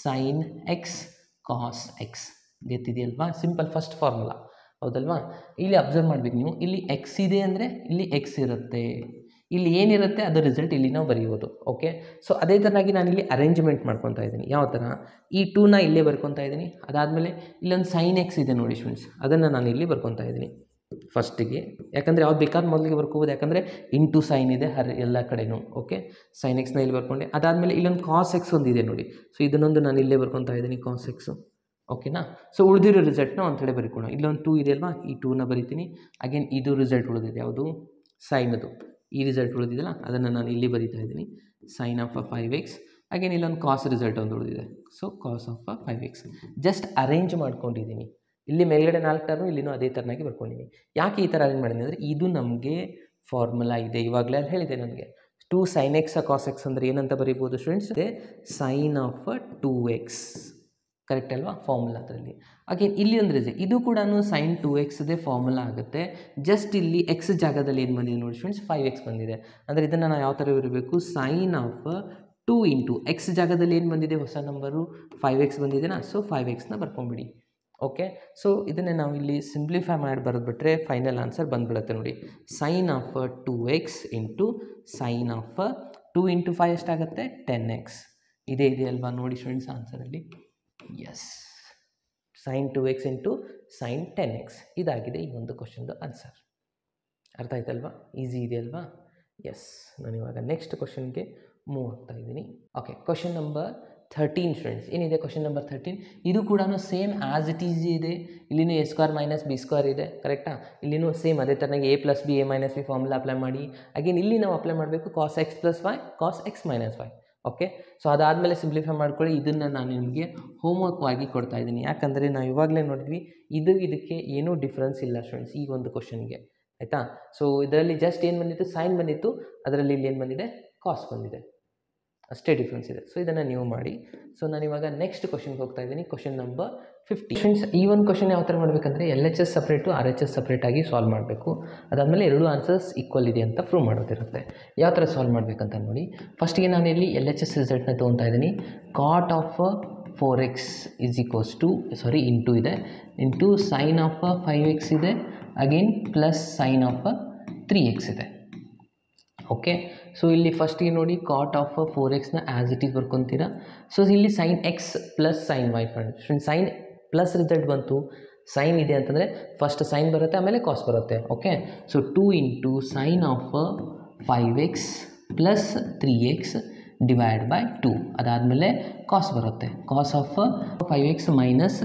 sin x cos x. ಗೊತ್ತಿದೆಯಲ್ವಾ? ಸಿಂಪಲ್ ಫಸ್ಟ್ ಫಾರ್ಮುಲಾ, ಹೌದಲ್ವಾ? ಇಲ್ಲಿ ಅಬ್ಸರ್ವ್ ಮಾಡಬೇಕು ನೀವು, ಇಲ್ಲಿ ಎಕ್ಸ್ ಇದೆ ಅಂದರೆ ಇಲ್ಲಿ ಎಕ್ಸ್ ಇರುತ್ತೆ, ಇಲ್ಲಿ ಏನಿರುತ್ತೆ ಅದು ರಿಸಲ್ಟ್ ಇಲ್ಲಿ ನಾವು ಬರೆಯೋದು. ಓಕೆ, ಸೊ ಅದೇ ಥರನಾಗಿ ನಾನಿಲ್ಲಿ ಅರೇಂಜ್ಮೆಂಟ್ ಮಾಡ್ಕೊತಾ ಇದ್ದೀನಿ. ಯಾವ ಥರ, ಈ 2ನ ಇಲ್ಲೇ ಬರ್ಕೊತಾ ಇದ್ದೀನಿ. ಅದಾದಮೇಲೆ ಇಲ್ಲೊಂದು ಸೈನ್ ಎಕ್ಸ್ ಇದೆ ನೋಡಿ ಫ್ರೆಂಡ್ಸ್, ಅದನ್ನು ನಾನು ಇಲ್ಲಿ ಬರ್ಕೊತಾ ಇದ್ದೀನಿ ಫಸ್ಟಿಗೆ. ಯಾಕಂದರೆ ಯಾವ್ದು ಬೇಕಾದ ಮೊದಲಿಗೆ ಬರ್ಕೋಬೋದು, ಯಾಕಂದರೆ ಇಂಟು ಸೈನ್ ಇದೆ ಎಲ್ಲ ಕಡೆನೂ. ಓಕೆ, ಸೈನ್ ಎಕ್ಸ್ನ ಇಲ್ಲಿ ಬರ್ಕೊಂಡೆ. ಅದಾದಮೇಲೆ ಇಲ್ಲೊಂದು ಕಾಸ್ ಎಕ್ಸ್ ಒಂದಿದೆ ನೋಡಿ, ಸೊ ಇದನ್ನೊಂದು ನಾನು ಇಲ್ಲೇ ಬರ್ಕೊತಾ ಇದ್ದೀನಿ, ಕಾಸ್ ಎಕ್ಸು. ಓಕೆನಾ? ಸೊ ಉಳಿದಿರೋ ರಿಸಲ್ಟ್ನ ಒಂದು ಕಡೆ ಬರೀಕೋಣ. ಇಲ್ಲೊಂದು 2 ಇದೆ ಅಲ್ವಾ, ಈ 2ನ ಬರಿತೀನಿ. ಅಗೇನ್ ಇದು ರಿಸಲ್ಟ್ ಉಳಿದಿದೆ, ಯಾವುದು ಸೈನದು, ಈ ರಿಸಲ್ಟ್ ಉಳಿದಿದೆಯಲ್ಲ ಅದನ್ನು ನಾನು ಇಲ್ಲಿ ಬರೀತಾ ಇದ್ದೀನಿ, ಸೈನ್ ಆಫ್ 5x. ಅಗೇನ್ ಇಲ್ಲೊಂದು ಕಾಸ್ ರಿಸಲ್ಟ್ ಒಂದು ಉಳಿದಿದೆ, so cos of 5x. Just arrange ಮಾಡ್ಕೊಂಡಿದ್ದೀನಿ. ಇಲ್ಲಿ ಮೇಲ್ಗಡೆ 4 ಟರ್ಮ್, ಇಲ್ಲಿನೂ ಅದೇ ಥರನಾಗಿ ಬರ್ಕೊಂಡಿದ್ದೀನಿ. ಯಾಕೆ ಈ ಥರ ಅರೇಂಜ್ ಮಾಡಿದ್ದೀನಿ ಅಂದರೆ ಇದು ನಮಗೆ ಫಾರ್ಮುಲಾ ಇದೆ, ಇವಾಗಲೇ ಅಲ್ಲಿ ಹೇಳಿದೆ ನನಗೆ. 2 sin x cos x ಅಂದರೆ ಏನಂತ ಬರೀಬೋದು friends, sine of 2x. Correct ಅಲ್ವಾ ಫಾರ್ಮುಲಾ ಅದರಲ್ಲಿ. ಅಗೇನ್ ಇಲ್ಲಿ ಒಂದು ಇದೆ, ಇದು ಕೂಡ ಸೈನ್ 2xದೇ ಫಾರ್ಮುಲಾ ಆಗುತ್ತೆ. ಜಸ್ಟ್ ಇಲ್ಲಿ ಎಕ್ಸ್ ಜಾಗದಲ್ಲಿ ಏನು ಬಂದಿದೆ ನೋಡಿ ಫ್ರೆಂಡ್ಸ್, 5x ಬಂದಿದೆ. ಅಂದರೆ ಇದನ್ನು ನಾವು ಯಾವ ಥರ ಬರಬೇಕು, ಸೈನ್ ಆಫ್ 2 ಇಂಟು ಎಕ್ಸ್ ಜಾಗದಲ್ಲಿ ಏನು ಬಂದಿದೆ, ಹೊಸ ನಂಬರು 5x ಬಂದಿದೆನಾ, ಸೊ 5xನ ಬರ್ಕೊಂಬಿಡಿ. ಓಕೆ, ಸೊ ಇದನ್ನೇ ನಾವು ಇಲ್ಲಿ ಸಿಂಪ್ಲಿಫೈ ಮಾಡಿ ಬರೆದ್ಬಿಟ್ರೆ ಫೈನಲ್ ಆನ್ಸರ್ ಬಂದುಬಿಡುತ್ತೆ ನೋಡಿ, sine of 2x into sine of 2 into 5 ಎಷ್ಟಾಗುತ್ತೆ, 10x. ಇದೇ ಇದೆಯಲ್ವಾ ನೋಡಿ ಫ್ರೆಂಡ್ಸ್ ಆನ್ಸರಲ್ಲಿ. Yes, sine 2x into sine 10x ಇದಾಗಿದೆ ಈ ಒಂದು ಕ್ವಶನ್ದು ಆನ್ಸರ್. ಅರ್ಥ ಆಯ್ತಲ್ವಾ? ಈಸಿ ಇದೆಯಲ್ವಾ? ಎಸ್, ನಾನು ಇವಾಗ ನೆಕ್ಸ್ಟ್ ಕ್ವಶನ್ಗೆ ಮೂವ್ ಆಗ್ತಾ ಇದ್ದೀನಿ. Okay, question number 13 friends. ಏನಿದೆ ಕ್ವಶನ್ ನಂಬರ್ 13? ಇದು ಕೂಡ ಸೇಮ್ ಆ್ಯಸ್ ಇಟ್ ಈಸ್ ಇದೆ. ಇಲ್ಲಿನೂ a square minus B square ಇದೆ, ಕರೆಕ್ಟಾ? ಇಲ್ಲಿನೂ ಸೇಮ್ ಅದೇ ಥರನಾಗಿ a plus B, a minus B formula apply ಮಾಡಿ. ಅಗೇನ್ ಇಲ್ಲಿ ನಾವು ಅಪ್ಲೈ ಮಾಡಬೇಕು cos x plus y, cos x minus y. Okay, so ಅದಾದಮೇಲೆ ಸಿಂಪ್ಲಿಫೈ ಮಾಡ್ಕೊಳ್ಳಿ. ಇದನ್ನು ನಾನು ನಿಮಗೆ ಹೋಮ್ವರ್ಕ್ವಾಗಿ ಕೊಡ್ತಾ ಇದ್ದೀನಿ, ಯಾಕಂದರೆ ನಾವು ಇವಾಗಲೇ ನೋಡಿದ್ವಿ ಇದಕ್ಕೆ ಏನೂ ಡಿಫ್ರೆನ್ಸ್ ಇಲ್ಲ ಫ್ರೆಂಡ್ಸ್ ಈ ಒಂದು ಕ್ವಶನ್ಗೆ, ಆಯಿತಾ? ಸೊ ಇದರಲ್ಲಿ ಜಸ್ಟ್ ಏನು ಬಂದಿತ್ತು, ಸೈನ್ ಬಂದಿತ್ತು, ಅದರಲ್ಲಿ ಇಲ್ಲಿ ಏನು ಬಂದಿದೆ, ಕಾಸ್ ಬಂದಿದೆ, ಅಷ್ಟೇ ಡಿಫ್ರೆನ್ಸ್ ಇದೆ. ಸೊ ಇದನ್ನು ನೀವು ಮಾಡಿ. ಸೊ ನಾನು ಇವಾಗ ನೆಕ್ಸ್ಟ್ ಕ್ವಶನ್ಗೆ ಹೋಗ್ತಾ ಇದ್ದೀನಿ, ಕ್ವಶನ್ ನಂಬರ್ 15. ಫ್ರೆಂಡ್ಸ್, ಈ ಒಂದು ಕ್ವಶನ್ ಯಾವ ಥರ ಮಾಡಬೇಕಂದ್ರೆ LHS ಸಪ್ರೇಟು RHS ಸಪ್ರೇಟಾಗಿ ಸಾಲ್ವ್ ಮಾಡಬೇಕು. ಅದಾದಮೇಲೆ ಎರಡೂ ಆನ್ಸರ್ಸ್ ಈಕ್ವಲ್ ಇದೆ ಅಂತ ಪ್ರೂವ್ ಮಾಡೋದಿರುತ್ತೆ. ಯಾವ ಥರ ಸಾಲ್ವ್ ಮಾಡಬೇಕಂತ ನೋಡಿ. ಫಸ್ಟಿಗೆ ನಾನು ಇಲ್ಲಿ LHS ರಿಸಲ್ಟ್ನ ತೊಗೊತಾ ಇದ್ದೀನಿ. Cot of 4x is equals to into ಇದೆ, ಇಂಟು ಸೈನ್ ಆಫ್ 5x ಇದೆ, again plus sine of 3x ಇದೆ. ಓಕೆ, ಸೊ ಇಲ್ಲಿ ಫಸ್ಟಿಗೆ ನೋಡಿ ಕಾಟ್ ಆಫ್ 4xನ ಆ್ಯಸ್ ಇಟ್ ಈಸ್ ಬರ್ಕೊತೀರಾ. ಸೊ ಇಲ್ಲಿ sine x plus sine y friends, sine plus result ಬಂತು. ಸೈನ್ ಇದೆ ಅಂತಂದರೆ ಫಸ್ಟ್ ಸೈನ್ ಬರುತ್ತೆ, ಆಮೇಲೆ ಕಾಸ್ ಬರುತ್ತೆ. Okay, so 2 into sine of 5x plus 3x divide by 2. ಅದಾದಮೇಲೆ ಕಾಸ್ ಬರುತ್ತೆ, cos of 5x minus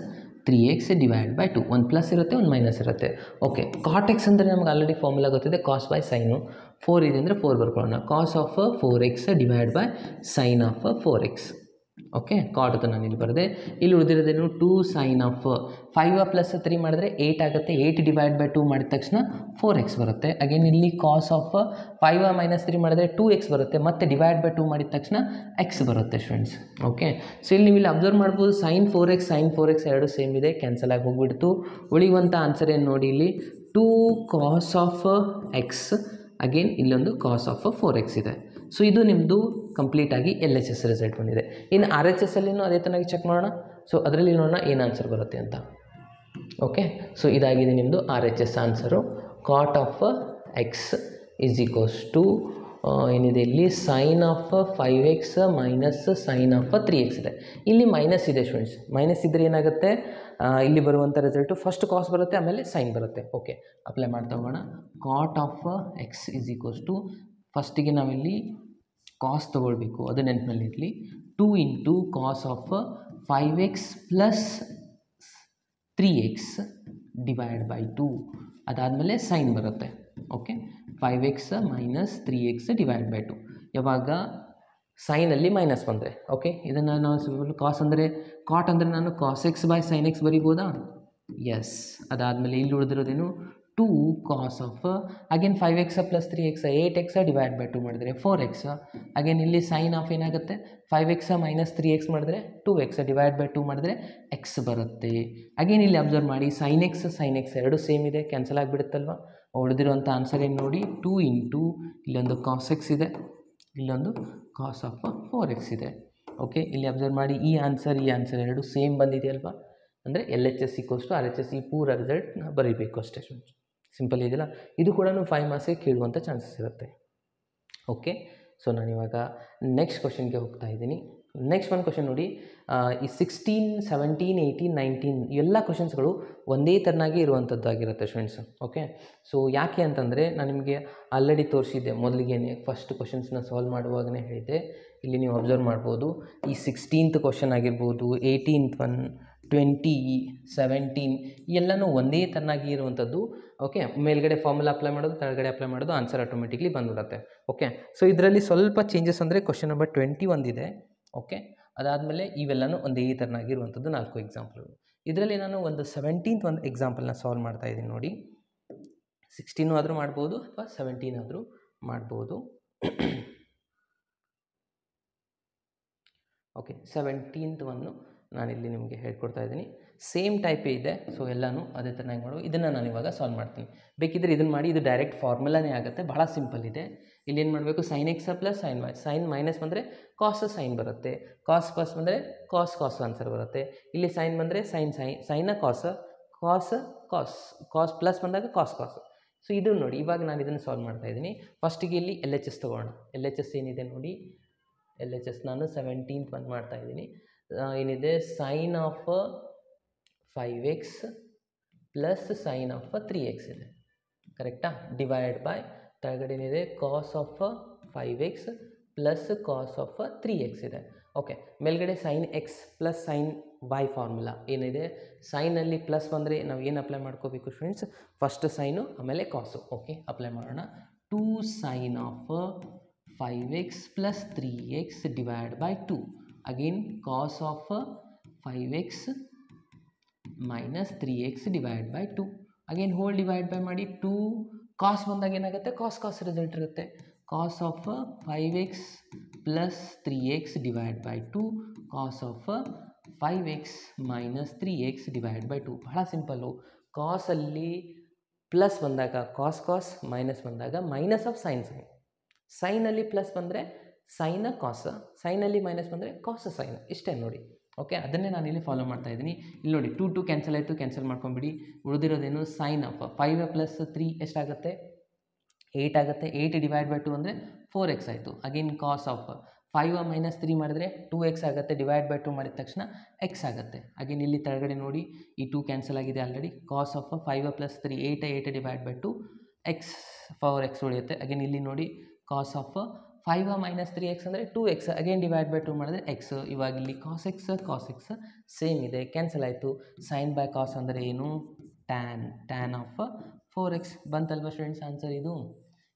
3x divide by 2. ಒಂದು plus ಇರುತ್ತೆ, ಒಂದು ಮೈನಸ್ ಇರುತ್ತೆ. ಓಕೆ, ಕಾಟ್ ಎಕ್ಸ್ ಅಂದರೆ ನಮ್ಗೆ ಆಲ್ರೆಡಿ ಫಾರ್ಮುಲಾ ಗೊತ್ತಿದೆ, ಕಾಸ್ ಬೈ ಸೈನು. 4 ಇದೆ ಅಂದರೆ 4 ಬರ್ಕೊಳ್ಳೋಣ, cos of 4x divide by sine of 4x. Okay, cot ನಾನು ಇಲ್ಲಿ ಬರೆದೆ. ಇಲ್ಲಿ ಉಳಿದಿರೋದೇನು, 2 ಸೈನ್ ಆಫ್ 5 ಪ್ಲಸ್ 3 ಮಾಡಿದ್ರೆ 8 ಆಗುತ್ತೆ. 8 ಡಿವೈಡ್ ಬೈ 2 ಮಾಡಿದ ತಕ್ಷಣ 4x ಬರುತ್ತೆ. ಅಗೇನ್ ಇಲ್ಲಿ ಕಾಸ್ ಆಫ್ 5 ಮೈನಸ್ 3 ಮಾಡಿದ್ರೆ 2x ಬರುತ್ತೆ. ಮತ್ತೆ ಡಿವೈಡ್ ಬೈ 2 ಮಾಡಿದ ತಕ್ಷಣ x ಬರುತ್ತೆ ಫ್ರೆಂಡ್ಸ್. ಓಕೆ, ಸೊ ಇಲ್ಲಿ ನೀವು ಇಲ್ಲಿ ಅಬ್ಸರ್ವ್ ಮಾಡ್ಬೋದು, ಸೈನ್ 4x ಎರಡು ಸೇಮ್ ಇದೆ, ಕ್ಯಾನ್ಸಲ್ ಆಗಿ ಹೋಗ್ಬಿಡ್ತು. ಉಳಿಯುವಂಥ ಆನ್ಸರ್ ಏನು ನೋಡಿ, ಇಲ್ಲಿ 2 ಕಾಸ್ ಆಫ್ x, ಅಗೇನ್ ಇಲ್ಲೊಂದು ಕಾಸ್ ಆಫ್ 4x ಇದೆ. ಸೊ ಇದು ನಿಮ್ಮದು ಕಂಪ್ಲೀಟಾಗಿ LHS ರಿಸಲ್ಟ್ ಬಂದಿದೆ. ಇನ್ನು RHS ಅಲ್ಲಿನೂ ಅದೇ ಥರನಾಗಿ ಚೆಕ್ ಮಾಡೋಣ. ಸೊ ಅದರಲ್ಲಿ ನೋಡೋಣ ಏನು ಆನ್ಸರ್ ಬರುತ್ತೆ ಅಂತ. ಓಕೆ, ಸೊ ಇದಾಗಿದೆ ನಿಮ್ಮದು RHS answer. Cot of x is equals to ಏನಿದೆ ಇಲ್ಲಿ, sine of 5x minus sine of 3x ಇದೆ. ಇಲ್ಲಿ ಮೈನಸ್ ಇದೆ ಸ್ಟೂಡೆಂಟ್ಸ್, ಮೈನಸ್ ಇದ್ದರೆ ಏನಾಗುತ್ತೆ, ಇಲ್ಲಿ ಬರುವಂಥ ರಿಸಲ್ಟು ಫಸ್ಟ್ ಕಾಸ್ ಬರುತ್ತೆ, ಆಮೇಲೆ ಸೈನ್ ಬರುತ್ತೆ. ಓಕೆ, ಅಪ್ಲೈ ಮಾಡ್ತಾ ಹೋಗೋಣ. Cot of x is equals to, ಫಸ್ಟಿಗೆ ನಾವಿಲ್ಲಿ ಕಾಸ್ ತೊಗೊಳ್ಬೇಕು, ಅದು ನೆನಪಿನಲ್ಲಿರಲಿ. 2 into cos of 5x plus 3x divide by 2. ಅದಾದಮೇಲೆ ಸೈನ್ ಬರುತ್ತೆ. Okay, 5x minus 3x divide by 2. ಯಾವಾಗ ಸೈನಲ್ಲಿ ಮೈನಸ್ ಬಂದರೆ, ಓಕೆ, ಇದನ್ನು ನಾವು ಸಿಂಪಲ್ ಕಾಸ್ ಅಂದರೆ, ಕಾಟ್ ಅಂದರೆ ನಾನು cos x by sine x ಬರಿಬೋದಾ? ಎಸ್. ಅದಾದಮೇಲೆ ಇಲ್ಲಿ ಉಳಿದಿರೋದೇನು, two cos of again 5x plus 3x 8x divide by 2 ಮಾಡಿದರೆ 4x ಅಗೇನ್ ಇಲ್ಲಿ ಸೈನ್ ಆಫ್ ಏನಾಗುತ್ತೆ 5x ಮೈನಸ್ 3x ಮಾಡಿದ್ರೆ 2x ಡಿವೈಡ್ ಬೈ 2 ಮಾಡಿದ್ರೆ x ಬರುತ್ತೆ. ಅಗೇನ್ ಇಲ್ಲಿ ಅಬ್ಸರ್ವ್ ಮಾಡಿ ಸೈನ್ ಎಕ್ಸ್ ಎರಡು ಸೇಮ್ ಇದೆ, ಕ್ಯಾನ್ಸಲ್ ಆಗಿಬಿಡುತ್ತಲ್ವ. ಉಳಿದಿರುವಂಥ ಆನ್ಸರ್ ಏನು ನೋಡಿ 2 ಇಂಟು ಇಲ್ಲೊಂದು ಕಾಸ್ ಎಕ್ಸ್ ಇದೆ, ಇಲ್ಲೊಂದು ಕಾಸ್ ಆಫ್ 4x ಇದೆ. ಓಕೆ, ಇಲ್ಲಿ ಅಬ್ಸರ್ವ್ ಮಾಡಿ ಈ ಆನ್ಸರ್ ಎರಡು ಸೇಮ್ ಬಂದಿದೆಯಲ್ವಾ, ಅಂದರೆ LHS = RHS ಈ ಪೂರ ರಿಸಲ್ಟ್ನ ಬರೀಬೇಕು ಅಷ್ಟೇ. ಸಿಂಪಲ್ ಇದೆಯಲ್ಲ, ಇದು ಕೂಡ 5 ಮಾರ್ಕ್ಸ್ಗೆ ಕೇಳುವಂಥ ಚಾನ್ಸಸ್ ಇರುತ್ತೆ. ಓಕೆ, ಸೊ ನಾನಿವಾಗ ನೆಕ್ಸ್ಟ್ ಕ್ವಶನ್ಗೆ ಹೋಗ್ತಾ ಇದ್ದೀನಿ. ನೆಕ್ಸ್ಟ್ ಒಂದು ಕ್ವಶನ್ ನೋಡಿ, ಈ 16, 17, 18, 19 ಎಲ್ಲ ಕ್ವಶನ್ಸ್ಗಳು ಒಂದೇ ಥರನಾಗಿ ಇರುವಂಥದ್ದಾಗಿರುತ್ತೆ ಸ್ಟೂಡೆಂಟ್ಸ್. ಓಕೆ, ಸೊ ಯಾಕೆ ಅಂತಂದರೆ ನಾನು ನಿಮಗೆ ಆಲ್ರೆಡಿ ತೋರಿಸಿದ್ದೆ ಮೊದಲಿಗೆ ಫಸ್ಟ್ ಕ್ವಶನ್ಸ್ನ ಸಾಲ್ವ್ ಮಾಡುವಾಗಲೇ ಹೇಳಿದ್ದೆ. ಇಲ್ಲಿ ನೀವು ಅಬ್ಸರ್ವ್ ಮಾಡ್ಬೋದು, ಈ 16th ಕ್ವಶನ್ ಆಗಿರ್ಬೋದು, 18th ಒನ್, 20, 17 ಎಲ್ಲನೂ ಒಂದೇ ಥರನಾಗಿ ಇರುವಂಥದ್ದು. ಓಕೆ, ಮೇಲ್ಗಡೆ ಫಾರ್ಮುಲಾ ಅಪ್ಲೈ ಮಾಡೋದು, ಕೆಳಗಡೆ ಅಪ್ಲೈ ಮಾಡೋದು, ಆನ್ಸರ್ ಆಟೋಮೆಟಿಕ್ಲಿ ಬಂದ್ಬಿಡುತ್ತೆ. ಓಕೆ, ಸೊ ಇದರಲ್ಲಿ ಸ್ವಲ್ಪ ಚೇಂಜಸ್ ಅಂದರೆ ಕ್ವಶನ್ ನಂಬರ್ 21 ಇದೆ. ಓಕೆ, ಅದಾದಮೇಲೆ ಇವೆಲ್ಲನೂ ಒಂದೇ ಥರನಾಗಿರುವಂಥದ್ದು 4 ಎಕ್ಸಾಂಪಲ್ಗಳು. ಇದರಲ್ಲಿ ನಾನು ಒಂದು 17th ಒಂದು ಎಕ್ಸಾಂಪಲ್ನ ಸಾಲ್ವ್ ಮಾಡ್ತಾ ಇದ್ದೀನಿ ನೋಡಿ. 16 ಆದರೂ ಮಾಡ್ಬೋದು ಅಥವಾ 17 ಆದರೂ ಮಾಡ್ಬೋದು. ಓಕೆ, 17th ಒಂದು ನಾನಿಲ್ಲಿ ನಿಮಗೆ ಹೇಳ್ಕೊಡ್ತಾ ಇದ್ದೀನಿ. ಸೇಮ್ ಟೈಪೇ ಇದೆ, ಸೊ ಎಲ್ಲನೂ ಅದೇ ಥರನಾಗಿ ಮಾಡುವ. ಇದನ್ನು ನಾನು ಇವಾಗ ಸಾಲ್ವ್ ಮಾಡ್ತೀನಿ. ಬೇಕಿದ್ದರೆ ಇದನ್ನು ಮಾಡಿ, ಇದು ಡೈರೆಕ್ಟ್ ಫಾರ್ಮುಲಾನೇ ಆಗುತ್ತೆ, ಭಾಳ ಸಿಂಪಲ್ ಇದೆ. ಇಲ್ಲಿ ಏನು ಮಾಡಬೇಕು, sine x plus sine y, sine minus ಬಂದರೆ ಕಾಸ್ ಸೈನ್ ಬರುತ್ತೆ, ಕಾಸ್ ಪ್ಲಸ್ ಬಂದರೆ ಕಾಸ್ ಆನ್ಸರ್ ಬರುತ್ತೆ. ಇಲ್ಲಿ ಸೈನ್ ಬಂದರೆ ಸೈನ ಕಾಸ್ ಪ್ಲಸ್ ಬಂದಾಗ ಕಾಸ್. ಸೊ ಇದು ನೋಡಿ, ಇವಾಗ ನಾನು ಇದನ್ನು ಸಾಲ್ವ್ ಮಾಡ್ತಾ ಇದ್ದೀನಿ. ಫಸ್ಟಿಗೆ ಇಲ್ಲಿ LHS ತೊಗೊಳ್ಳೋಣ. LHS ಏನಿದೆ ನೋಡಿ, LHS ನಾನು 17th ಒಂದು ಮಾಡ್ತಾ ಇದ್ದೀನಿ. ಏನಿದೆ, sine of 5x plus sine of 3x ಇದೆ, ಕರೆಕ್ಟಾ? ಡಿವೈಡ್ ಬೈ ಕೆಳಗಡೆ ಏನಿದೆ, cos of 5x plus cos of 3x ಇದೆ. ಓಕೆ, ಮೇಲ್ಗಡೆ sine x plus sine y formula ಏನಿದೆ, ಸೈನಲ್ಲಿ ಪ್ಲಸ್ ಬಂದರೆ ನಾವು ಏನು ಅಪ್ಲೈ ಮಾಡ್ಕೋಬೇಕು ಸ್ಟೂಡೆಂಟ್ಸ್, ಫಸ್ಟ್ ಸೈನು ಆಮೇಲೆ ಕಾಸು. ಓಕೆ, ಅಪ್ಲೈ ಮಾಡೋಣ. 2 sine of 5x plus 3x divide by 2. Again cos of 5x minus 3x divide by 2. Again whole divide by ಮಾಡಿ 2 ಕಾಸ್ ಬಂದಾಗ ಏನಾಗುತ್ತೆ, ಕಾಸ್ ರಿಸಲ್ಟ್ ಇರುತ್ತೆ. Cos of 5x plus 3x divide by 2, cos of 5x minus 3x divide by 2. ಬಹಳ simple. ಕಾಸಲ್ಲಿ plus ಬಂದಾಗ cos, minus ಬಂದಾಗ minus of sine. ಸೈನಲ್ಲಿ plus ಬಂದರೆ ಸೈನ ಕಾಸ, ಸೈನಲ್ಲಿ ಮೈನಸ್ ಬಂದರೆ ಕಾಸ ಸೈನ್. ಇಷ್ಟೇ ನೋಡಿ. ಓಕೆ, ಅದನ್ನೇ ನಾನು ಇಲ್ಲಿ ಫಾಲೋ ಮಾಡ್ತಾ ಇದ್ದೀನಿ. ಇಲ್ಲಿ ನೋಡಿ, 2 ಕ್ಯಾನ್ಸಲ್ ಆಯಿತು, ಕ್ಯಾನ್ಸಲ್ ಮಾಡ್ಕೊಂಬಿಡಿ. ಉಳಿದಿರೋದೇನು, ಸೈನ್ ಆಫ್ 5 ಪ್ಲಸ್ 3 ಎಷ್ಟಾಗುತ್ತೆ, 8 ಆಗುತ್ತೆ. 8 ಡಿವೈಡ್ ಬೈ 2 ಅಂದರೆ 4x ಆಯಿತು. ಅಗೇನ್ ಕಾಸ್ ಆಫ್ 5 ಮೈನಸ್ 3 ಮಾಡಿದ್ರೆ 2x ಆಗುತ್ತೆ, ಡಿವೈಡ್ ಬೈ 2 ಮಾಡಿದ ತಕ್ಷಣ x ಆಗುತ್ತೆ. ಅಗೇನ್ ಇಲ್ಲಿ ಕೆಳಗಡೆ ನೋಡಿ, ಈ 2 ಕ್ಯಾನ್ಸಲ್ ಆಗಿದೆ already. Cos of 5 plus 3 8 divide by 2 x 4x ಉಳಿಯುತ್ತೆ. ಅಗೇನ್ ಇಲ್ಲಿ ನೋಡಿ, ಕಾಸ್ ಆಫ್ 5 ಮೈನಸ್ 3x ಅಂದರೆ 2x, ಅಗೇನ್ ಡಿವೈಡ್ ಬೈ 2 ಮಾಡಿದ್ರೆ x. ಇವಾಗ ಇಲ್ಲಿ ಕಾಸ್ ಎಕ್ಸ್ ಸೇಮ್ ಇದೆ, ಕ್ಯಾನ್ಸಲ್ ಆಯಿತು. ಸೈನ್ ಬೈ ಕಾಸ್ ಅಂದರೆ ಏನು, ಟ್ಯಾನ್ ಆಫ್ 4x ಬಂತಲ್ವ ಸ್ಟೂಡೆಂಟ್ಸ್ ಆನ್ಸರ್. ಇದು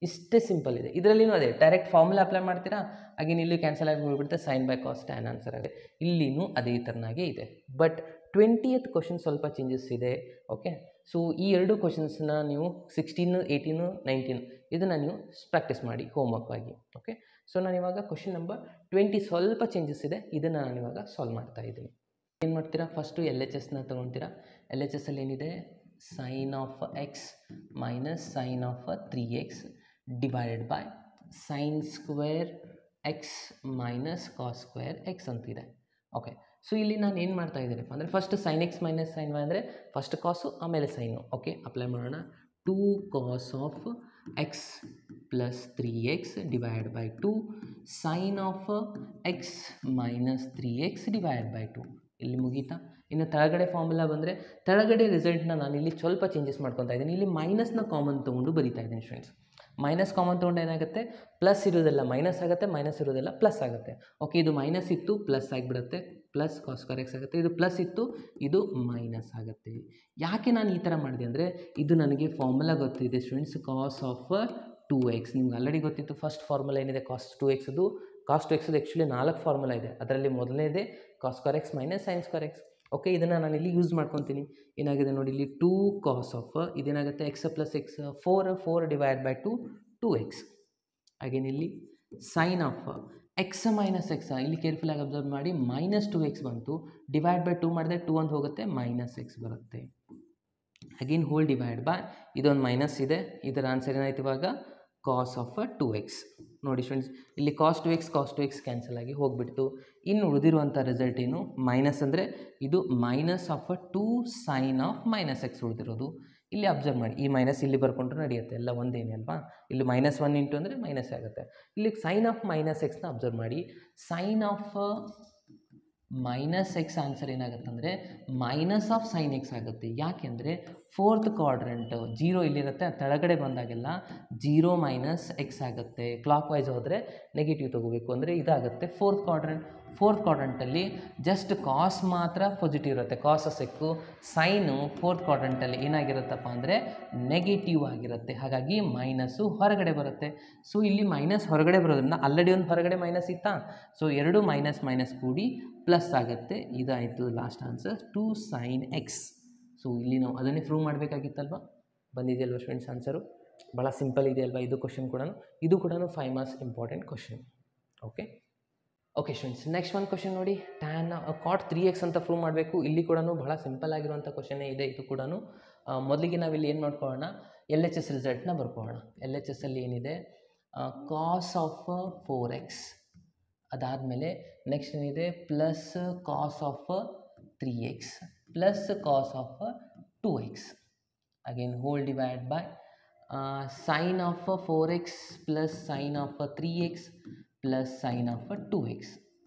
ಇಷ್ಟೇ ಸಿಂಪಲ್ ಇದೆ. ಇದರಲ್ಲಿನೂ ಅದೇ ಡೈರೆಕ್ಟ್ ಫಾರ್ಮುಲಾ ಅಪ್ಲೈ ಮಾಡ್ತೀರಾ, ಅಗೇನ್ ಇಲ್ಲಿ ಕ್ಯಾನ್ಸಲ್ ಆಗಿ ಹೋಗ್ಬಿಡುತ್ತೆ, sine by cos tan answer ಆಗಿದೆ. ಇಲ್ಲಿನೂ ಅದೇ ಥರನಾಗೆ ಇದೆ. ಬಟ್ 20th ಕ್ವಶನ್ ಸ್ವಲ್ಪ ಚೇಂಜಸ್ ಇದೆ. ಓಕೆ, ಸೊ ಈ ಎರಡು ಕ್ವಶನ್ಸ್ನ ನೀವು 16, 18, 19 ಇದನ್ನು ನೀವು ಪ್ರಾಕ್ಟೀಸ್ ಮಾಡಿ ಹೋಮ್ವರ್ಕ್ ಆಗಿ. ಓಕೆ, ಸೊ ನಾನಿವಾಗ ಕ್ವಶನ್ ನಂಬರ್ 20 ಸ್ವಲ್ಪ ಚೇಂಜಸ್ ಇದೆ, ಇದನ್ನು ನಾನಿವಾಗ ಸಾಲ್ವ್ ಮಾಡ್ತಾ ಇದ್ದೀನಿ. ಏನು ಮಾಡ್ತೀರಾ, ಫಸ್ಟು LHSನ ತೊಗೊಳ್ತೀರಾ. LHSಲ್ಲಿ ಏನಿದೆ, sine of x minus sine of 3x divided by sine square x minus cos square x ಅಂತಿದೆ. ಓಕೆ, ಸೊ ಇಲ್ಲಿ ನಾನು ಏನು ಮಾಡ್ತಾ ಇದ್ದೀನಪ್ಪ ಅಂದರೆ, first sine x minus sine y ಅಂದರೆ ಫಸ್ಟ್ ಕಾಸು ಆಮೇಲೆ ಸೈನು. ಓಕೆ, ಅಪ್ಲೈ ಮಾಡೋಣ. 2 cos of x plus 3x divide by 2 sine of x minus 3x divide by 2. ಇಲ್ಲಿ ಮುಗೀತಾ? ಇನ್ನು ಕೆಳಗಡೆ ಫಾರ್ಮುಲಾ ಬಂದರೆ ಕೆಳಗಡೆ ರಿಸಲ್ಟ್ನ ನಾನು ಇಲ್ಲಿ ಸ್ವಲ್ಪ ಚೇಂಜಸ್ ಮಾಡ್ಕೊತಾ ಇದ್ದೀನಿ. ಇಲ್ಲಿ ಮೈನಸ್ನ ಕಾಮನ್ ತೊಗೊಂಡು ಬರೀತಾ ಇದ್ದೀನಿ ಸ್ಟೂಡೆಂಟ್ಸ್. ಮೈನಸ್ ಕಾಮನ್ ತೊಗೊಂಡು ಏನಾಗುತ್ತೆ, ಪ್ಲಸ್ ಇರೋದೆಲ್ಲ ಮೈನಸ್ ಆಗುತ್ತೆ, ಮೈನಸ್ ಇರೋದೆಲ್ಲ ಪ್ಲಸ್ ಆಗುತ್ತೆ. ಓಕೆ, ಇದು ಮೈನಸ್ ಇತ್ತು, ಪ್ಲಸ್ ಆಗಿಬಿಡುತ್ತೆ, ಪ್ಲಸ್ ಕಾಸ್ ಸ್ಕ್ವೇರ್ ಎಕ್ಸ್ ಆಗುತ್ತೆ. ಇದು ಪ್ಲಸ್ ಇತ್ತು, ಇದು ಮೈನಸ್ ಆಗುತ್ತೆ. ಯಾಕೆ ನಾನು ಈ ಥರ ಮಾಡಿದೆ ಅಂದರೆ, ಇದು ನನಗೆ ಫಾರ್ಮುಲಾ ಗೊತ್ತಿದೆ ಸ್ಟೂಡೆಂಟ್ಸ್, ಕಾಸ್ ಆಫ್ 2x. ನಿಮ್ಗೆ ಆಲ್ರೆಡಿ ಗೊತ್ತಿತ್ತು. ಫಸ್ಟ್ ಫಾರ್ಮುಲಾ ಏನಿದೆ, ಕಾಸ್ 2x. ಕಾಸ್ 2x ಆ್ಯಕ್ಚುಲಿ 4 ಫಾರ್ಮುಲಾ ಇದೆ. ಅದರಲ್ಲಿ ಮೊದಲನೇದೇ cos square x minus sine square x. Okay, ಇದನ್ನು ನಾನು ಇಲ್ಲಿ ಯೂಸ್ ಮಾಡ್ಕೊತೀನಿ. ಏನಾಗಿದೆ ನೋಡಿ, ಇಲ್ಲಿ 2 cos ಆಫ್ ಇದೇನಾಗುತ್ತೆ x plus x 4 divide by 2x. ಹಾಗೇನು ಇಲ್ಲಿ sine of x minus x, ಇಲ್ಲಿ ಕೇರ್ಫುಲ್ಲಾಗಿ ಅಬ್ಸರ್ವ್ ಮಾಡಿ, -2x ಬಂತು, ಡಿವೈಡ್ ಬೈ 2 ಮಾಡಿದ್ರೆ 2 ಅಂತ ಹೋಗುತ್ತೆ, -x ಬರುತ್ತೆ. ಅಗೇನ್ ಹೋಲ್ ಡಿವೈಡ್ ಬೈ, ಇದೊಂದು ಮೈನಸ್ ಇದೆ, ಇದರ ಆನ್ಸರ್ ಏನಾಯ್ತು ಇವಾಗ ಕಾಸ್ ಆಫ್ 2x. ನೋಡಿ ಫ್ರೆಂಡ್ಸ್, ಇಲ್ಲಿ ಕಾಸ್ 2x ಕ್ಯಾನ್ಸಲ್ ಆಗಿ ಹೋಗ್ಬಿಡ್ತು. ಇನ್ನು ಉಳಿದಿರುವಂಥ ರಿಸಲ್ಟ್ ಏನು, ಮೈನಸ್ ಅಂದರೆ ಇದು minus of 2 sine of -x ಉಳಿದಿರೋದು. ಇಲ್ಲಿ ಅಬ್ಸರ್ವ್ ಮಾಡಿ, ಈ ಮೈನಸ್ ಇಲ್ಲಿ ಬರ್ಕೊಂಡ್ರೆ ನಡೆಯುತ್ತೆ, ಎಲ್ಲ ಒಂದೇನೇ ಅಲ್ವಾ. ಇಲ್ಲಿ -1 ಇಂಟು ಅಂದರೆ ಮೈನಸ್ ಆಗುತ್ತೆ. ಇಲ್ಲಿ ಸೈನ್ ಆಫ್ -xನ ಅಬ್ಸರ್ವ್ ಮಾಡಿ, ಸೈನ್ ಆಫ್ -x ಆನ್ಸರ್ ಏನಾಗುತ್ತೆ ಅಂದರೆ ಮೈನಸ್ ಆಫ್ ಸೈನ್ ಎಕ್ಸ್ ಆಗುತ್ತೆ. ಯಾಕೆಂದರೆ ಫೋರ್ತ್ ಕ್ವಾಡ್ರೆಂಟ್ 0 ಇಲ್ಲಿರುತ್ತೆ, ಕೆಳಗಡೆ ಬಂದಾಗೆಲ್ಲ 0 - x ಆಗುತ್ತೆ. ಕ್ಲಾಕ್ ವೈಸ್ ಹೋದರೆ ನೆಗೆಟಿವ್ ತೊಗೋಬೇಕು ಅಂದರೆ ಇದಾಗುತ್ತೆ ಫೋರ್ತ್ ಕ್ವಾಡ್ರೆಂಟಲ್ಲಿ ಜಸ್ಟ್ ಕಾಸ್ ಮಾತ್ರ ಪಾಸಿಟಿವ್ ಇರುತ್ತೆ, ಕಾಸ್ ಸೆಕ್ಕು. ಸೈನು ಫೋರ್ತ್ ಕ್ವಾಡ್ರೆಂಟಲ್ಲಿ ಏನಾಗಿರುತ್ತಪ್ಪ ಅಂದರೆ ನೆಗೆಟಿವ್ ಆಗಿರುತ್ತೆ. ಹಾಗಾಗಿ ಮೈನಸ್ಸು ಹೊರಗಡೆ ಬರುತ್ತೆ. ಸೊ ಇಲ್ಲಿ ಮೈನಸ್ ಹೊರಗಡೆ ಬರೋದ್ರಿಂದ ಆಲ್ರೆಡಿ ಒಂದು ಹೊರಗಡೆ ಮೈನಸ್ ಇತ್ತಾ, ಸೊ ಎರಡು ಮೈನಸ್ ಕೂಡಿ ಪ್ಲಸ್ ಆಗುತ್ತೆ. ಇದಾಯಿತು last answer 2 sin x. So ಇಲ್ಲಿ ನಾವು ಅದನ್ನೇ ಪ್ರೂವ್ ಮಾಡಬೇಕಾಗಿತ್ತಲ್ವ, ಬಂದಿದೆಯಲ್ವ ಫ್ರೆಂಡ್ಸ್ ಆನ್ಸರು. ಭಾಳ ಸಿಂಪಲ್ ಇದೆಯಲ್ವ ಇದು ಕ್ವಶನ್ ಕೂಡ. ಇದು ಕೂಡ 5 marks important question. Okay friends, next ಒಂದು ಕ್ವಶನ್ ನೋಡಿ, ಟ್ಯಾನ್ ಕಾಟ್ 3x ಅಂತ ಪ್ರೂವ್ ಮಾಡಬೇಕು. ಇಲ್ಲಿ ಕೂಡ ಬಹಳ ಸಿಂಪಲ್ ಆಗಿರುವಂಥ ಕ್ವಶನ್ನೇ ಇದೆ ಇದು ಕೂಡ. ಮೊದಲಿಗೆ ನಾವಿಲ್ಲಿ ಏನು ಮಾಡ್ಕೊಳ್ಳೋಣ, LHS ರಿಸಲ್ಟ್ನ ಬರ್ಕೊಳ್ಳೋಣ. LHS ಅಲ್ಲಿ ಏನಿದೆ, ಕಾಸ್ ಆಫ್ 4x, ಅದಾದಮೇಲೆ ನೆಕ್ಸ್ಟ್ ಏನಿದೆ plus cos of 3x plus cos of 2x. Again whole divide by sine of 4x plus sine of 3x plus sine of 2x.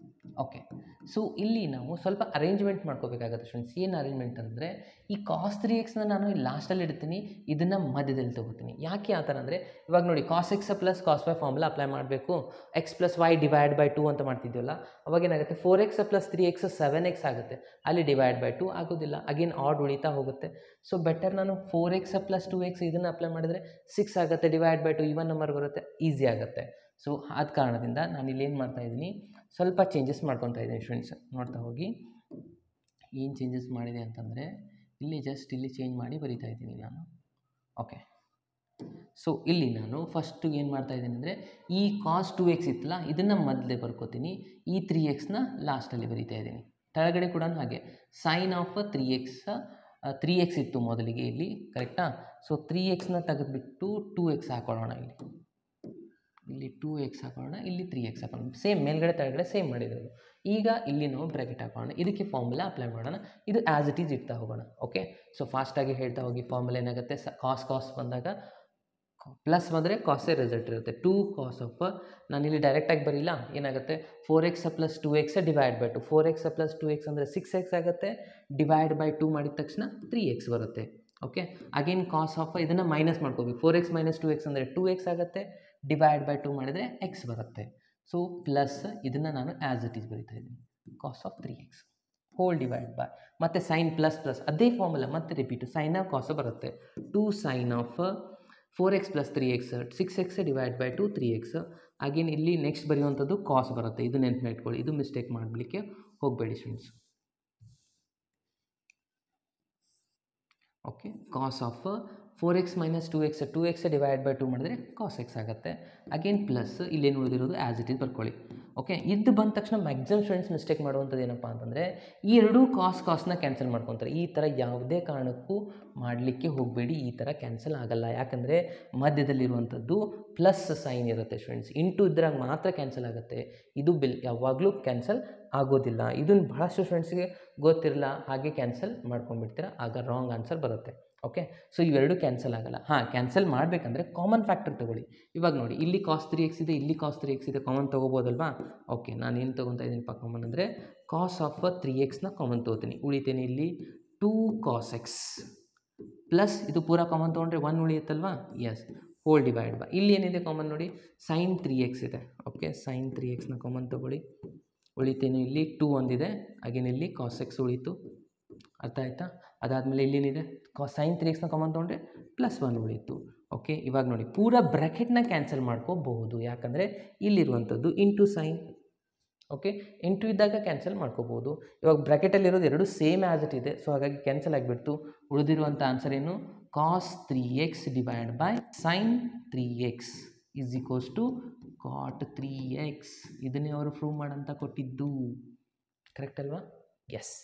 Okay, so ಇಲ್ಲಿ ನಾವು ಸ್ವಲ್ಪ arrangement ಮಾಡ್ಕೋಬೇಕಾಗುತ್ತೆ friends. ಏನು arrangement ಅಂದರೆ, ಈ ಕಾಸ್ 3xನ ನಾನು ಇಲ್ಲಿ ಲಾಸ್ಟಲ್ಲಿ ಇಡ್ತೀನಿ, ಇದನ್ನು ಮಧ್ಯದಲ್ಲಿ ತೊಗೋತೀನಿ. ಯಾಕೆ ಆ ಥರ ಅಂದರೆ, ಇವಾಗ ನೋಡಿ cos x plus cos y formula apply ಮಾಡಬೇಕು. x + y ಡಿವೈಡ್ ಬೈ 2 ಅಂತ ಮಾಡ್ತಿದ್ದೀವಲ್ಲ, ಅವಾಗ ಏನಾಗುತ್ತೆ 4x + 3x 7x ಆಗುತ್ತೆ, ಅಲ್ಲಿ ಡಿವೈಡ್ ಬೈ 2 ಆಗೋದಿಲ್ಲ. ಅಗೇನ್ ಆಡ್ ಉಳಿತಾ ಹೋಗುತ್ತೆ. ಸೊ ಬೆಟರ್ ನಾನು 4x + 2x ಇದನ್ನು ಅಪ್ಲೈ ಮಾಡಿದರೆ 6 ಆಗುತ್ತೆ, ಡಿವೈಡ್ ಬೈ 2 ಈವನ್ ನಂಬರ್ ಬರುತ್ತೆ, ಈಸಿ ಆಗುತ್ತೆ. ಸೊ ಆದ ಕಾರಣದಿಂದ ನಾನು ಇಲ್ಲಿ ಏನು ಮಾಡ್ತಾಯಿದ್ದೀನಿ, ಸ್ವಲ್ಪ ಚೇಂಜಸ್ ಮಾಡ್ಕೊತಾ ಇದ್ದೀನಿ ಫ್ರೆಂಡ್ಸ್. ನೋಡ್ತಾ ಹೋಗಿ ಏನು ಚೇಂಜಸ್ ಮಾಡಿದೆ ಅಂತಂದರೆ, ಇಲ್ಲಿ ಜಸ್ಟ್ ಇಲ್ಲಿ ಚೇಂಜ್ ಮಾಡಿ ಬರಿತಾ ಇದ್ದೀನಿ ನಾನು. ಓಕೆ, ಸೊ ಇಲ್ಲಿ ನಾನು ಫಸ್ಟು ಏನು ಮಾಡ್ತಾಯಿದ್ದೀನಿ ಅಂದರೆ, ಈ ಕಾಸ್ 2x ಇತ್ತಲ್ಲ ಇದನ್ನು ಮೊದಲೇ ಬರ್ಕೋತೀನಿ, ಈ 3xನ ಲಾಸ್ಟಲ್ಲಿ ಬರಿತಾ ಇದ್ದೀನಿ. ಕೆಳಗಡೆ ಕೂಡ ಹಾಗೆ ಸೈನ್ ಆಫ್ 3x ಇತ್ತು ಮೊದಲಿಗೆ ಇಲ್ಲಿ, ಕರೆಕ್ಟಾ. ಸೊ 3xನ ತೆಗೆದುಬಿಟ್ಟು 2x ಹಾಕೊಳ್ಳೋಣ. ಇಲ್ಲಿ 2x ಹಾಕೋಣ, ಇಲ್ಲಿ 3x ಹಾಕೋಣ. ಸೇಮ್ ಮೇಲ್ಗಡೆ ತೆಳಗಡೆ ಸೇಮ್ ಮಾಡಿರೋದು. ಈಗ ಇಲ್ಲಿ ನಾವು ಬ್ರ್ಯಾಕೆಟ್ ಹಾಕೋಣ, ಇದಕ್ಕೆ ಫಾರ್ಮುಲಾ ಅಪ್ಲೈ ಮಾಡೋಣ. ಇದು ಆ್ಯಸ್ ಇಟ್ ಈಸ್ ಇಡ್ತಾ ಹೋಗೋಣ. ಓಕೆ, ಸೊ ಫಾಸ್ಟಾಗಿ ಹೇಳ್ತಾ ಹೋಗಿ. ಫಾರ್ಮುಲಾ ಏನಾಗುತ್ತೆ, ಕಾಸ್ ಬಂದಾಗ ಪ್ಲಸ್ ಬಂದರೆ ಕಾಸೇ ರಿಸಲ್ಟ್ ಇರುತ್ತೆ. 2 ಕಾಸ್ ಆಫ್, ನಾನಿಲ್ಲಿ ಡೈರೆಕ್ಟಾಗಿ ಬರೀಲ್ಲ, ಏನಾಗುತ್ತೆ 4x + 2x divide by 2. 4x + 2x ಅಂದರೆ 6x ಆಗುತ್ತೆ, ಡಿವೈಡ್ ಬೈ 2 ಮಾಡಿದ ತಕ್ಷಣ 3x ಬರುತ್ತೆ. ಓಕೆ, ಅಗೇನ್ ಕಾಸ್ ಆಫ್ ಇದನ್ನು ಮೈನಸ್ ಮಾಡ್ಕೋಬೇಕು. 4x - 2x ಅಂದರೆ 2x ಆಗುತ್ತೆ, ಡಿವೈಡ್ ಬೈ 2 ಮಾಡಿದರೆ x ಬರುತ್ತೆ. ಸೊ ಪ್ಲಸ್ ಇದನ್ನು ನಾನು ಆ್ಯಸ್ ಇಟ್ ಈಸ್ ಬರಿತಾ ಇದ್ದೀನಿ, cos of 3x whole divide by, ಮತ್ತು ಸೈನ್ ಪ್ಲಸ್ ಅದೇ ಫಾರ್ಮುಲಾ ಮತ್ತೆ ರಿಪೀಟು, ಸೈನ್ ಆಫ್ ಕಾಸು ಬರುತ್ತೆ. 2 sine of 4x + 3x 6x divide by 2 3x. Again ಇಲ್ಲಿ ನೆಕ್ಸ್ಟ್ ಬರೆಯುವಂಥದ್ದು ಕಾಸ್ ಬರುತ್ತೆ, ಇದು ನೆನಪು ಇಟ್ಕೊಳ್ಳಿ, ಇದು ಮಿಸ್ಟೇಕ್ ಮಾಡಲಿಕ್ಕೆ ಹೋಗಬೇಡಿ friends. Okay, cos of 4x - 2x divide by 2 ಮಾಡಿದ್ರೆ ಕಾಸ್ x ಆಗುತ್ತೆ. ಅಗೇನ್ ಪ್ಲಸ್ ಇಲ್ಲೇನು ಉಳಿದಿರೋದು ಆ್ಯಸ್ ಇಟ್ ಈಸ್ ಬರ್ಕೊಳ್ಳಿ. ಓಕೆ, ಇದು ಬಂದ ತಕ್ಷಣ ಮ್ಯಾಕ್ಸಿಮಮ್ ಸ್ಟೂಡೆಂಟ್ಸ್ ಮಿಸ್ಟೇಕ್ ಮಾಡುವಂಥದ್ದು ಏನಪ್ಪ ಅಂತಂದರೆ, ಈ ಎರಡೂ ಕಾಸ್ನ ಕ್ಯಾನ್ಸಲ್ ಮಾಡ್ಕೊತಾರೆ. ಈ ಥರ ಯಾವುದೇ ಕಾರಣಕ್ಕೂ ಮಾಡಲಿಕ್ಕೆ ಹೋಗಬೇಡಿ, ಈ ಥರ ಕ್ಯಾನ್ಸಲ್ ಆಗಲ್ಲ. ಯಾಕಂದರೆ ಮಧ್ಯದಲ್ಲಿರುವಂಥದ್ದು ಪ್ಲಸ್ ಸೈನ್ ಇರುತ್ತೆ ಫ್ರೆಂಡ್ಸ್, ಇಂಟು ಇದ್ರಾಗ ಮಾತ್ರ ಕ್ಯಾನ್ಸಲ್ ಆಗುತ್ತೆ. ಇದು ಯಾವಾಗಲೂ ಕ್ಯಾನ್ಸಲ್ ಆಗೋದಿಲ್ಲ. ಇದನ್ನು ಭಾಳಷ್ಟು ಫ್ರೆಂಡ್ಸ್ಗೆ ಗೊತ್ತಿರಲ್ಲ, ಹಾಗೆ ಕ್ಯಾನ್ಸಲ್ ಮಾಡ್ಕೊಂಡ್ಬಿಡ್ತೀರ, ಆಗ ರಾಂಗ್ ಆನ್ಸರ್ ಬರುತ್ತೆ. ಓಕೆ, ಸೊ ಇವೆರಡು ಕ್ಯಾನ್ಸಲ್ ಆಗಲ್ಲ. ಕ್ಯಾನ್ಸಲ್ ಮಾಡಬೇಕಂದ್ರೆ ಕಾಮನ್ ಫ್ಯಾಕ್ಟರ್ ತೊಗೊಳ್ಳಿ. ಇವಾಗ ನೋಡಿ, ಇಲ್ಲಿ ಕಾಸ್ 3x ಇದೆ, ಇಲ್ಲಿ ಕಾಸ್ 3x ಇದೆ, ಕಾಮನ್ ತೊಗೋಬೋದಲ್ವಾ. ಓಕೆ, ನಾನೇನು ತೊಗೊತಾ ಇದ್ದೀನಿಪ್ಪ ಕಾಮನ್ ಅಂದರೆ, ಕಾಸ್ ಆಫ್ 3xನ ಕಾಮನ್ ತೊಗೋತೀನಿ, ಉಳಿತೇನೆ ಇಲ್ಲಿ 2 cos x ಪ್ಲಸ್ ಇದು ಪೂರಾ ಕಾಮನ್ ತೊಗೊಂಡ್ರೆ 1 ಉಳಿಯುತ್ತಲ್ವಾ. ಎಸ್, ಹೋಲ್ ಡಿವೈಡ್ ಬೈ ಇಲ್ಲಿ ಏನಿದೆ ಕಾಮನ್ ನೋಡಿ, ಸೈನ್ 3x ಇದೆ. ಓಕೆ, ಸೈನ್ 3xನ ಕಾಮನ್ ತೊಗೊಳ್ಳಿ, ಉಳಿತೇನೆ ಇಲ್ಲಿ 2 ಒಂದಿದೆ, ಅಗೇನ್ ಇಲ್ಲಿ ಕಾಸ್ x ಉಳಿತು. ಅರ್ಥ ಆಯ್ತಾ. ಅದಾದಮೇಲೆ ಇಲ್ಲೇನಿದೆ, ಸೈನ್ 3xನ ಕಾಮನ್ ತೊಗೊಂಡ್ರೆ +1 ಉಳಿಯಿತು. ಓಕೆ, ಇವಾಗ ನೋಡಿ ಪೂರಾ ಬ್ರ್ಯಾಕೆಟ್ನ ಕ್ಯಾನ್ಸಲ್ ಮಾಡ್ಕೋಬಹುದು, ಯಾಕಂದರೆ ಇಲ್ಲಿರುವಂಥದ್ದು ಇಂಟು ಸೈನ್. ಓಕೆ, ಇಂಟು ಇದ್ದಾಗ ಕ್ಯಾನ್ಸಲ್ ಮಾಡ್ಕೋಬೋದು. ಇವಾಗ ಬ್ರ್ಯಾಕೆಟಲ್ಲಿರೋದು ಎರಡು ಸೇಮ್ ಆ್ಯಸ್ ಇಟ್ ಇದೆ, ಸೊ ಹಾಗಾಗಿ ಕ್ಯಾನ್ಸಲ್ ಆಗಿಬಿಡ್ತು. ಉಳಿದಿರುವಂಥ ಆನ್ಸರ್ ಏನು? Cos 3x divide by sine 3x is equals to cot 3x. ಇದನ್ನೇ ಅವರು ಪ್ರೂವ್ ಮಾಡಂತ ಕೊಟ್ಟಿದ್ದು, ಕರೆಕ್ಟ್ ಅಲ್ವಾ? ಎಸ್,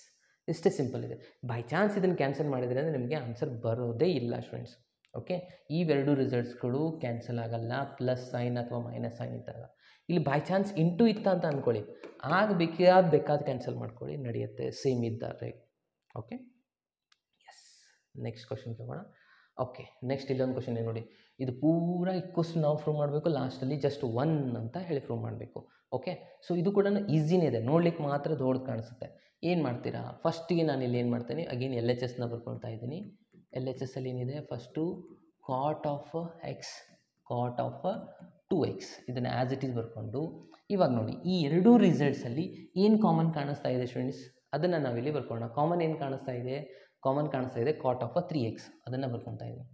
ಇಷ್ಟೇ ಸಿಂಪಲ್ ಇದೆ. ಬೈ ಚಾನ್ಸ್ ಇದನ್ನು ಕ್ಯಾನ್ಸಲ್ ಮಾಡಿದರೆ ಅಂದರೆ ನಿಮಗೆ ಆನ್ಸರ್ ಬರೋದೇ ಇಲ್ಲ ಸ್ಟೂಡೆಂಟ್ಸ್. ಓಕೆ, ಇವೆರಡು ರಿಸಲ್ಟ್ಸ್ಗಳು ಕ್ಯಾನ್ಸಲ್ ಆಗಲ್ಲ ಪ್ಲಸ್ ಸೈನ್ ಅಥವಾ ಮೈನಸ್ ಸೈನ್ ಇದ್ದಾಗ. ಇಲ್ಲಿ ಬೈ ಚಾನ್ಸ್ ಇಂಟು ಇತ್ತ ಅಂತ ಅಂದ್ಕೊಳ್ಳಿ, ಆಗ ಬೇಕಾದ ಕ್ಯಾನ್ಸಲ್ ಮಾಡ್ಕೊಳ್ಳಿ, ನಡೆಯುತ್ತೆ ಸೇಮ್ ಇದ್ದಾರೆ. Okay, S. ನೆಕ್ಸ್ಟ್ ಕ್ವಶನ್ಗೆ ಹೋಗೋಣ. ಓಕೆ, ನೆಕ್ಸ್ಟ್ ಇಲ್ಲೊಂದು ಕ್ವಶನ್ ಏನು ನೋಡಿ, ಇದು ಪೂರ ಇಕ್ವಷ್ಟು ನಾವು ಪ್ರೂವ್ ಮಾಡಬೇಕು, ಲಾಸ್ಟಲ್ಲಿ ಜಸ್ಟ್ 1 ಅಂತ ಹೇಳಿ ಪ್ರೂವ್ ಮಾಡಬೇಕು. ಓಕೆ, ಸೊ ಇದು ಕೂಡ ಈಸಿನೇ ಇದೆ, ನೋಡ್ಲಿಕ್ಕೆ ಮಾತ್ರ ದೊಡ್ಡದು ಕಾಣಿಸುತ್ತೆ. ಏನು ಮಾಡ್ತೀರಾ, ಫಸ್ಟಿಗೆ ನಾನು ಇಲ್ಲಿ ಏನು ಮಾಡ್ತೀನಿ, ಅಗೇನ್ ಎಲ್ ಎಚ್ ಎಸ್ನ ಬರ್ಕೊಳ್ತಾ ಇದ್ದೀನಿ. ಎಲ್ ಎಚ್ ಎಸ್ ಅಲ್ಲಿ ಏನಿದೆ, first cot of x, cot of 2x, ಇದನ್ನು ಆ್ಯಸ್ ಇಟ್ ಈಸ್ ಬರ್ಕೊಂಡು, ಇವಾಗ ನೋಡಿ ಈ ಎರಡೂ ರಿಸಲ್ಟ್ಸಲ್ಲಿ ಏನು ಕಾಮನ್ ಕಾಣಿಸ್ತಾ ಇದೆ ಸ್ಟೂಡೆಂಟ್ಸ್, ಅದನ್ನು ನಾವಿಲ್ಲಿ ಬರ್ಕೊಳ್ಳೋಣ. ಕಾಮನ್ ಏನು ಕಾಣಿಸ್ತಾ ಇದೆ? ಕಾಮನ್ ಕಾಣಿಸ್ತಾ ಇದೆ ಕಾಟ್ ಆಫ್ 3x, ಅದನ್ನು ಬರ್ಕೊತಾ ಇದ್ದೀನಿ.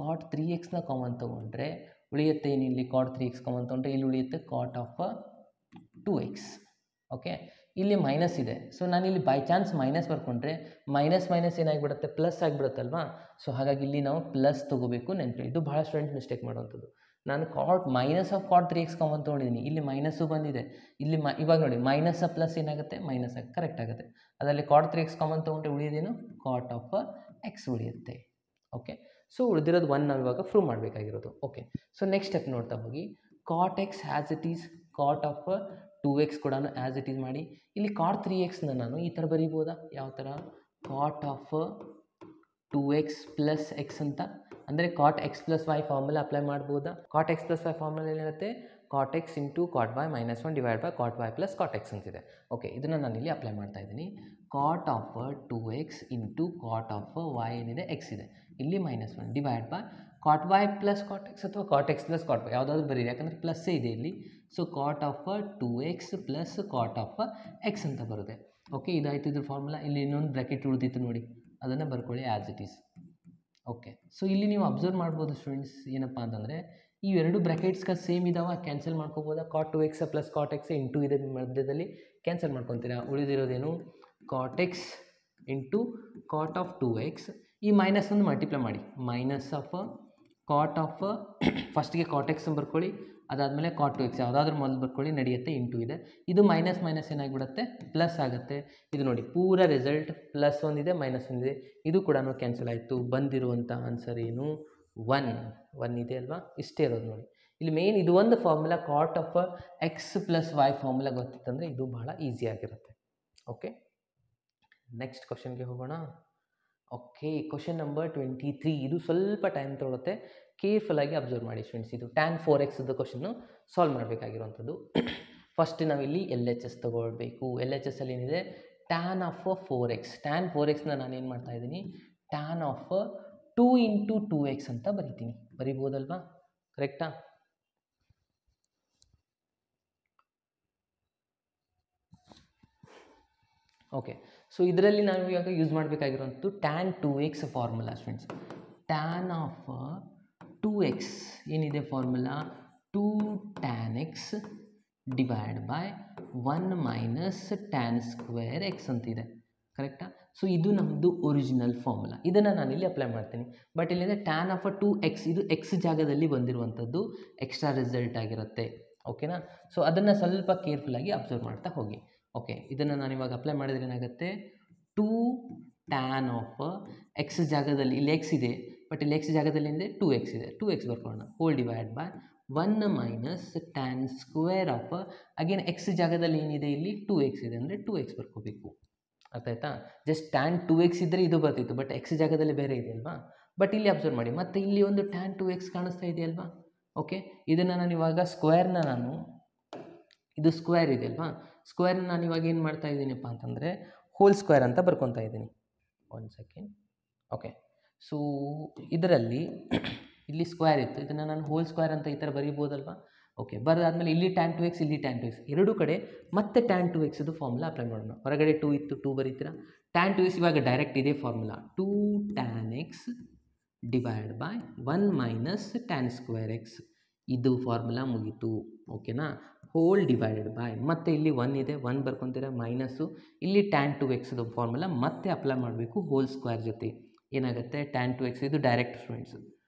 ಕಾಟ್ 3xನ ಕಾಮನ್ ತೊಗೊಂಡ್ರೆ ಉಳಿಯುತ್ತೆ ಏನಿಲ್ಲಿ, ಕಾಟ್ 3x ಕಾಮನ್ ತೊಗೊಂಡ್ರೆ ಇಲ್ಲಿ ಉಳಿಯುತ್ತೆ ಕಾಟ್ ಆಫ್ 2x. ಓಕೆ, ಇಲ್ಲಿ ಮೈನಸ್ ಇದೆ, ಸೊ ನಾನಿಲ್ಲಿ ಬೈ ಚಾನ್ಸ್ ಮೈನಸ್ ಬರ್ಕೊಂಡ್ರೆ ಮೈನಸ್ ಏನಾಗಿಬಿಡುತ್ತೆ, ಪ್ಲಸ್ ಆಗಿಬಿಡುತ್ತಲ್ವಾ. ಸೊ ಹಾಗಾಗಿ ಇಲ್ಲಿ ನಾವು ಪ್ಲಸ್ ತೊಗೋಬೇಕು, ನೆನಪು. ಇದು ಭಾಳ ಸ್ಟೂಡೆಂಟ್ ಮಿಸ್ಟೇಕ್ ಮಾಡುವಂಥದ್ದು. ನಾನು minus of cot 3x common ತೊಗೊಂಡಿದ್ದೀನಿ, ಇಲ್ಲಿ ಮೈನಸ್ಸು ಬಂದಿದೆ, ಇಲ್ಲಿ ಇವಾಗ ನೋಡಿ ಮೈನಸ್ ಪ್ಲಸ್ ಏನಾಗುತ್ತೆ, ಮೈನಸ್ ಆಗಿ ಕರೆಕ್ಟ್ ಆಗುತ್ತೆ. ಅದರಲ್ಲಿ ಕಾಟ್ 3x ಕಾಮನ್ ತೊಗೊಂಡ್ರೆ ಉಳಿಯೋದೇನು, ಕಾಟ್ ಆಫ್ x ಉಳಿಯುತ್ತೆ. ಓಕೆ, ಸೊ ಉಳಿದಿರೋದು 1 ನಾವು ಇವಾಗ ಪ್ರೂವ್ ಮಾಡಬೇಕಾಗಿರೋದು. ಓಕೆ, ಸೊ ನೆಕ್ಸ್ಟ್ ಸ್ಟೆಪ್ ನೋಡ್ತಾ ಹೋಗಿ, cot x as it is, cot of 2x ಕೂಡ ಆ್ಯಸ್ ಇಟ್ ಈಸ್ ಮಾಡಿ. ಇಲ್ಲಿ ಕಾಟ್ 3xನ ನಾನು ಈ ಥರ ಬರೀಬೋದಾ, ಯಾವ ಥರ, ಕಾಟ್ ಆಫ್ 2x ಪ್ಲಸ್ ಎಕ್ಸ್ ಅಂತ, ಅಂದರೆ cot x plus y formula apply ಮಾಡ್ಬೋದಾ? Cot x plus y formula ಏನಿರುತ್ತೆ, cot x into cot y minus 1 divide by cot y plus cot x ಅಂತಿದೆ. ಓಕೆ, ಇದನ್ನು ನಾನು ಇಲ್ಲಿ ಅಪ್ಲೈ ಮಾಡ್ತಾ ಇದ್ದೀನಿ. Cot of 2x into cot of y ಏನಿದೆ x ಇದೆ, ಇಲ್ಲಿ minus 1 divide by cot y plus cot x ಅಥವಾ cot x plus cot y ಯಾವುದಾದ್ರು ಬರೀರಿ, ಯಾಕಂದರೆ ಪ್ಲಸ್ಸೇ ಇದೆ ಇಲ್ಲಿ. So cot of 2x plus cot of x ಅಂತ ಬರುತ್ತೆ. ಓಕೆ, ಇದಾಯಿತು ಇದ್ರ ಫಾರ್ಮುಲಾ. ಇಲ್ಲಿ ಇನ್ನೊಂದು ಬ್ರ್ಯಾಕೆಟ್ ಉಳಿದಿತ್ತು ನೋಡಿ, ಅದನ್ನು ಬರ್ಕೊಳ್ಳಿ as it is. Okay, so ಇಲ್ಲಿ ನೀವು ಅಬ್ಸರ್ವ್ ಮಾಡ್ಬೋದು ಸ್ಟೂಡೆಂಟ್ಸ್, ಏನಪ್ಪ ಅಂತಂದರೆ ಈ ಎರಡು ಬ್ರ್ಯಾಕೆಟ್ಸ್ಗೆ ಸೇಮ್ ಇದಾವೆ, ಕ್ಯಾನ್ಸಲ್ ಮಾಡ್ಕೋಬೋದಾ? Cot 2x plus cot x into ಇದೆ ಮಧ್ಯದಲ್ಲಿ, ಕ್ಯಾನ್ಸಲ್ ಮಾಡ್ಕೊತೀರಾ. ಉಳಿದಿರೋದೇನು, cot x into cot of 2x, ಈ ಮೈನಸ್ ಒಂದು ಮಲ್ಟಿಪ್ಲೈ ಮಾಡಿ, ಮೈನಸ್ ಆಫ್ ಕಾಟ್ ಆಫ್ ಫಸ್ಟಿಗೆ ಕಾಟ್ ಎಕ್ಸ್ ಬರ್ಕೊಳ್ಳಿ, ಅದಾದಮೇಲೆ ಕಾಟ್ 2x ಯಾವುದಾದ್ರೂ ಮೊದಲು ಬರ್ಕೊಳ್ಳಿ, ನಡೆಯುತ್ತೆ. ಇಂಟು ಇದೆ, ಇದು ಮೈನಸ್ ಏನಾಗಿಬಿಡುತ್ತೆ, ಪ್ಲಸ್ ಆಗುತ್ತೆ. ಇದು ನೋಡಿ ಪೂರ ರಿಸಲ್ಟ್ ಪ್ಲಸ್ ಒಂದಿದೆ ಮೈನಸ್ ಒಂದಿದೆ, ಇದು ಕೂಡ ಕ್ಯಾನ್ಸಲ್ ಆಯಿತು. ಬಂದಿರುವಂಥ ಆನ್ಸರ್ ಏನು, 1 ಇದೆ ಅಲ್ವಾ. ಇಷ್ಟೇ ಇರೋದು ನೋಡಿ. ಇಲ್ಲಿ ಮೇನ್ ಇದು ಒಂದು formula, cot of x plus y formula ಗೊತ್ತಿತ್ತಂದರೆ ಇದು ಬಹಳ ಈಸಿಯಾಗಿರುತ್ತೆ. ಓಕೆ, ನೆಕ್ಸ್ಟ್ ಕ್ವಶನ್ಗೆ ಹೋಗೋಣ. ಓಕೆ, ಕ್ವಶನ್ ನಂಬರ್ 23, ಇದು ಸ್ವಲ್ಪ ಟೈಮ್ ತೊಗೊಳುತ್ತೆ, ಕೇರ್ಫುಲ್ಲಾಗಿ ಅಬ್ಸರ್ವ್ ಮಾಡಿ ಸ್ಟೂಡೆಂಟ್ಸ್. ಇದು tan 4x ಕ್ವಶನ್ನು ಸಾಲ್ವ್ ಮಾಡಬೇಕಾಗಿರುವಂಥದ್ದು. ಫಸ್ಟ್ ನಾವಿಲ್ಲಿ ಎಲ್ ಎಚ್ ಎಸ್ ತೊಗೊಳ್ಬೇಕು. ಎಲ್ ಎಚ್ ಎಸ್ ಅಲ್ಲಿ ಏನಿದೆ, ಟ್ಯಾನ್ ಆಫ್ 4x. tan 4xನ ನಾನೇನು ಮಾಡ್ತಾ ಇದ್ದೀನಿ, ಟ್ಯಾನ್ ಆಫ್ 2 ಇಂಟು 2x ಅಂತ ಬರಿತೀನಿ. ಬರಿಬೋದಲ್ವಾ, ಕರೆಕ್ಟಾ? ಓಕೆ, ಸೊ ಇದರಲ್ಲಿ ನಾವು ಇವಾಗ ಯೂಸ್ ಮಾಡಬೇಕಾಗಿರುವಂಥದ್ದು tan 2x formula students. Tan of 2x ಏನಿದೆ formula, 2 tan x divide by 1 minus tan square x ಅಂತಿದೆ, ಕರೆಕ್ಟಾ? ಸೊ ಇದು ನಮ್ಮದು ಒರಿಜಿನಲ್ ಫಾರ್ಮುಲಾ, ಇದನ್ನು ನಾನಿಲ್ಲಿ ಅಪ್ಲೈ ಮಾಡ್ತೀನಿ. ಬಟ್ ಇಲ್ಲಿಂದ ಟ್ಯಾನ್ ಆಫ್ 2x, ಇದು ಎಕ್ಸ್ ಜಾಗದಲ್ಲಿ ಬಂದಿರುವಂಥದ್ದು ಎಕ್ಸ್ಟ್ರಾ ರಿಸಲ್ಟ್ ಆಗಿರುತ್ತೆ. ಓಕೆನಾ? ಸೊ ಅದನ್ನು ಸ್ವಲ್ಪ ಕೇರ್ಫುಲ್ಲಾಗಿ ಅಬ್ಸರ್ವ್ ಮಾಡ್ತಾ ಹೋಗಿ. ಓಕೆ, ಇದನ್ನು ನಾನು ಇವಾಗ ಅಪ್ಲೈ ಮಾಡಿದ್ರೆ ಏನಾಗುತ್ತೆ, 2 tan ಆಫ್ ಎಕ್ಸ್ ಜಾಗದಲ್ಲಿ ಇಲ್ಲಿ ಎಕ್ಸ್ ಇದೆ, ಬಟ್ ಇಲ್ಲಿ ಎಕ್ಸ್ ಜಾಗದಲ್ಲಿ ಏನಿದೆ 2x ಇದೆ, 2x ಬರ್ಕೊಳ್ಳೋಣ, whole divide by 1 minus tan square of, again x ಜಾಗದಲ್ಲಿ ಏನಿದೆ ಇಲ್ಲಿ 2x ಇದೆ, ಅಂದರೆ 2x ಬರ್ಕೋಬೇಕು. ಅರ್ಥ ಆಯ್ತಾ? ಜಸ್ಟ್ ಟ್ಯಾನ್ 2x ಇದ್ದರೆ ಇದು ಬರ್ತಿತ್ತು, ಬಟ್ ಎಕ್ಸ್ ಜಾಗದಲ್ಲಿ ಬೇರೆ ಇದೆ ಅಲ್ವಾ. ಬಟ್ ಇಲ್ಲಿ ಅಬ್ಸರ್ವ್ ಮಾಡಿ, ಮತ್ತು ಇಲ್ಲಿ ಒಂದು ಟ್ಯಾನ್ 2x ಕಾಣಿಸ್ತಾ ಇದೆಯಲ್ವಾ. ಓಕೆ, ಇದನ್ನು ನಾನು ಇವಾಗ ಸ್ಕ್ವೇರ್ನ ಇದು ಸ್ಕ್ವೇರ್ ಇದೆ ಅಲ್ವಾ, ಸ್ಕ್ವೇರ್ನ ನಾನು ಇವಾಗ ಏನು ಮಾಡ್ತಾ ಇದ್ದೀನಪ್ಪ ಅಂತಂದರೆ ಹೋಲ್ ಸ್ಕ್ವೇರ್ ಅಂತ ಬರ್ಕೊತಾ ಇದ್ದೀನಿ. 1 ಸೆಕೆಂಡ್. ಓಕೆ, ಸೊ ಇದರಲ್ಲಿ ಇಲ್ಲಿ ಸ್ಕ್ವೇರ್ ಇತ್ತು, ಇದನ್ನು ನಾನು ಹೋಲ್ ಸ್ಕ್ವೇರ್ ಅಂತ ಈ ಥರ ಬರೀಬೋದಲ್ವಾ. ಓಕೆ, ಬರೋದಾದ್ಮೇಲೆ ಇಲ್ಲಿ ಟ್ಯಾನ್ 2x, ಇಲ್ಲಿ ಟ್ಯಾನ್ 2x, ಎರಡೂ ಕಡೆ ಮತ್ತೆ ಟ್ಯಾನ್ 2x ಫಾರ್ಮುಲಾ ಅಪ್ಲೈ ಮಾಡೋಣ. ಹೊರಗಡೆ 2 ಇತ್ತು, 2 ಬರೀತೀರಾ. ಟ್ಯಾನ್ 2x ಇವಾಗ ಡೈರೆಕ್ಟ್ ಇದೇ formula, 2 tan x divide by 1 minus tan square X, ಇದು ಫಾರ್ಮುಲಾ ಮುಗೀತು. ಓಕೆನಾ? ಹೋಲ್ ಡಿವೈಡೆಡ್ ಬೈ, ಮತ್ತು ಇಲ್ಲಿ 1 ಇದೆ, 1 ಬರ್ಕೊತೀರಾ, ಮೈನಸ್ಸು ಇಲ್ಲಿ ಟ್ಯಾನ್ 2x ಫಾರ್ಮುಲಾ ಮತ್ತೆ ಅಪ್ಲೈ ಮಾಡಬೇಕು ಹೋಲ್ ಸ್ಕ್ವೇರ್ ಜೊತೆ. ಏನಾಗುತ್ತೆ, ಟ್ಯಾನ್ 2x ಇದು direct students,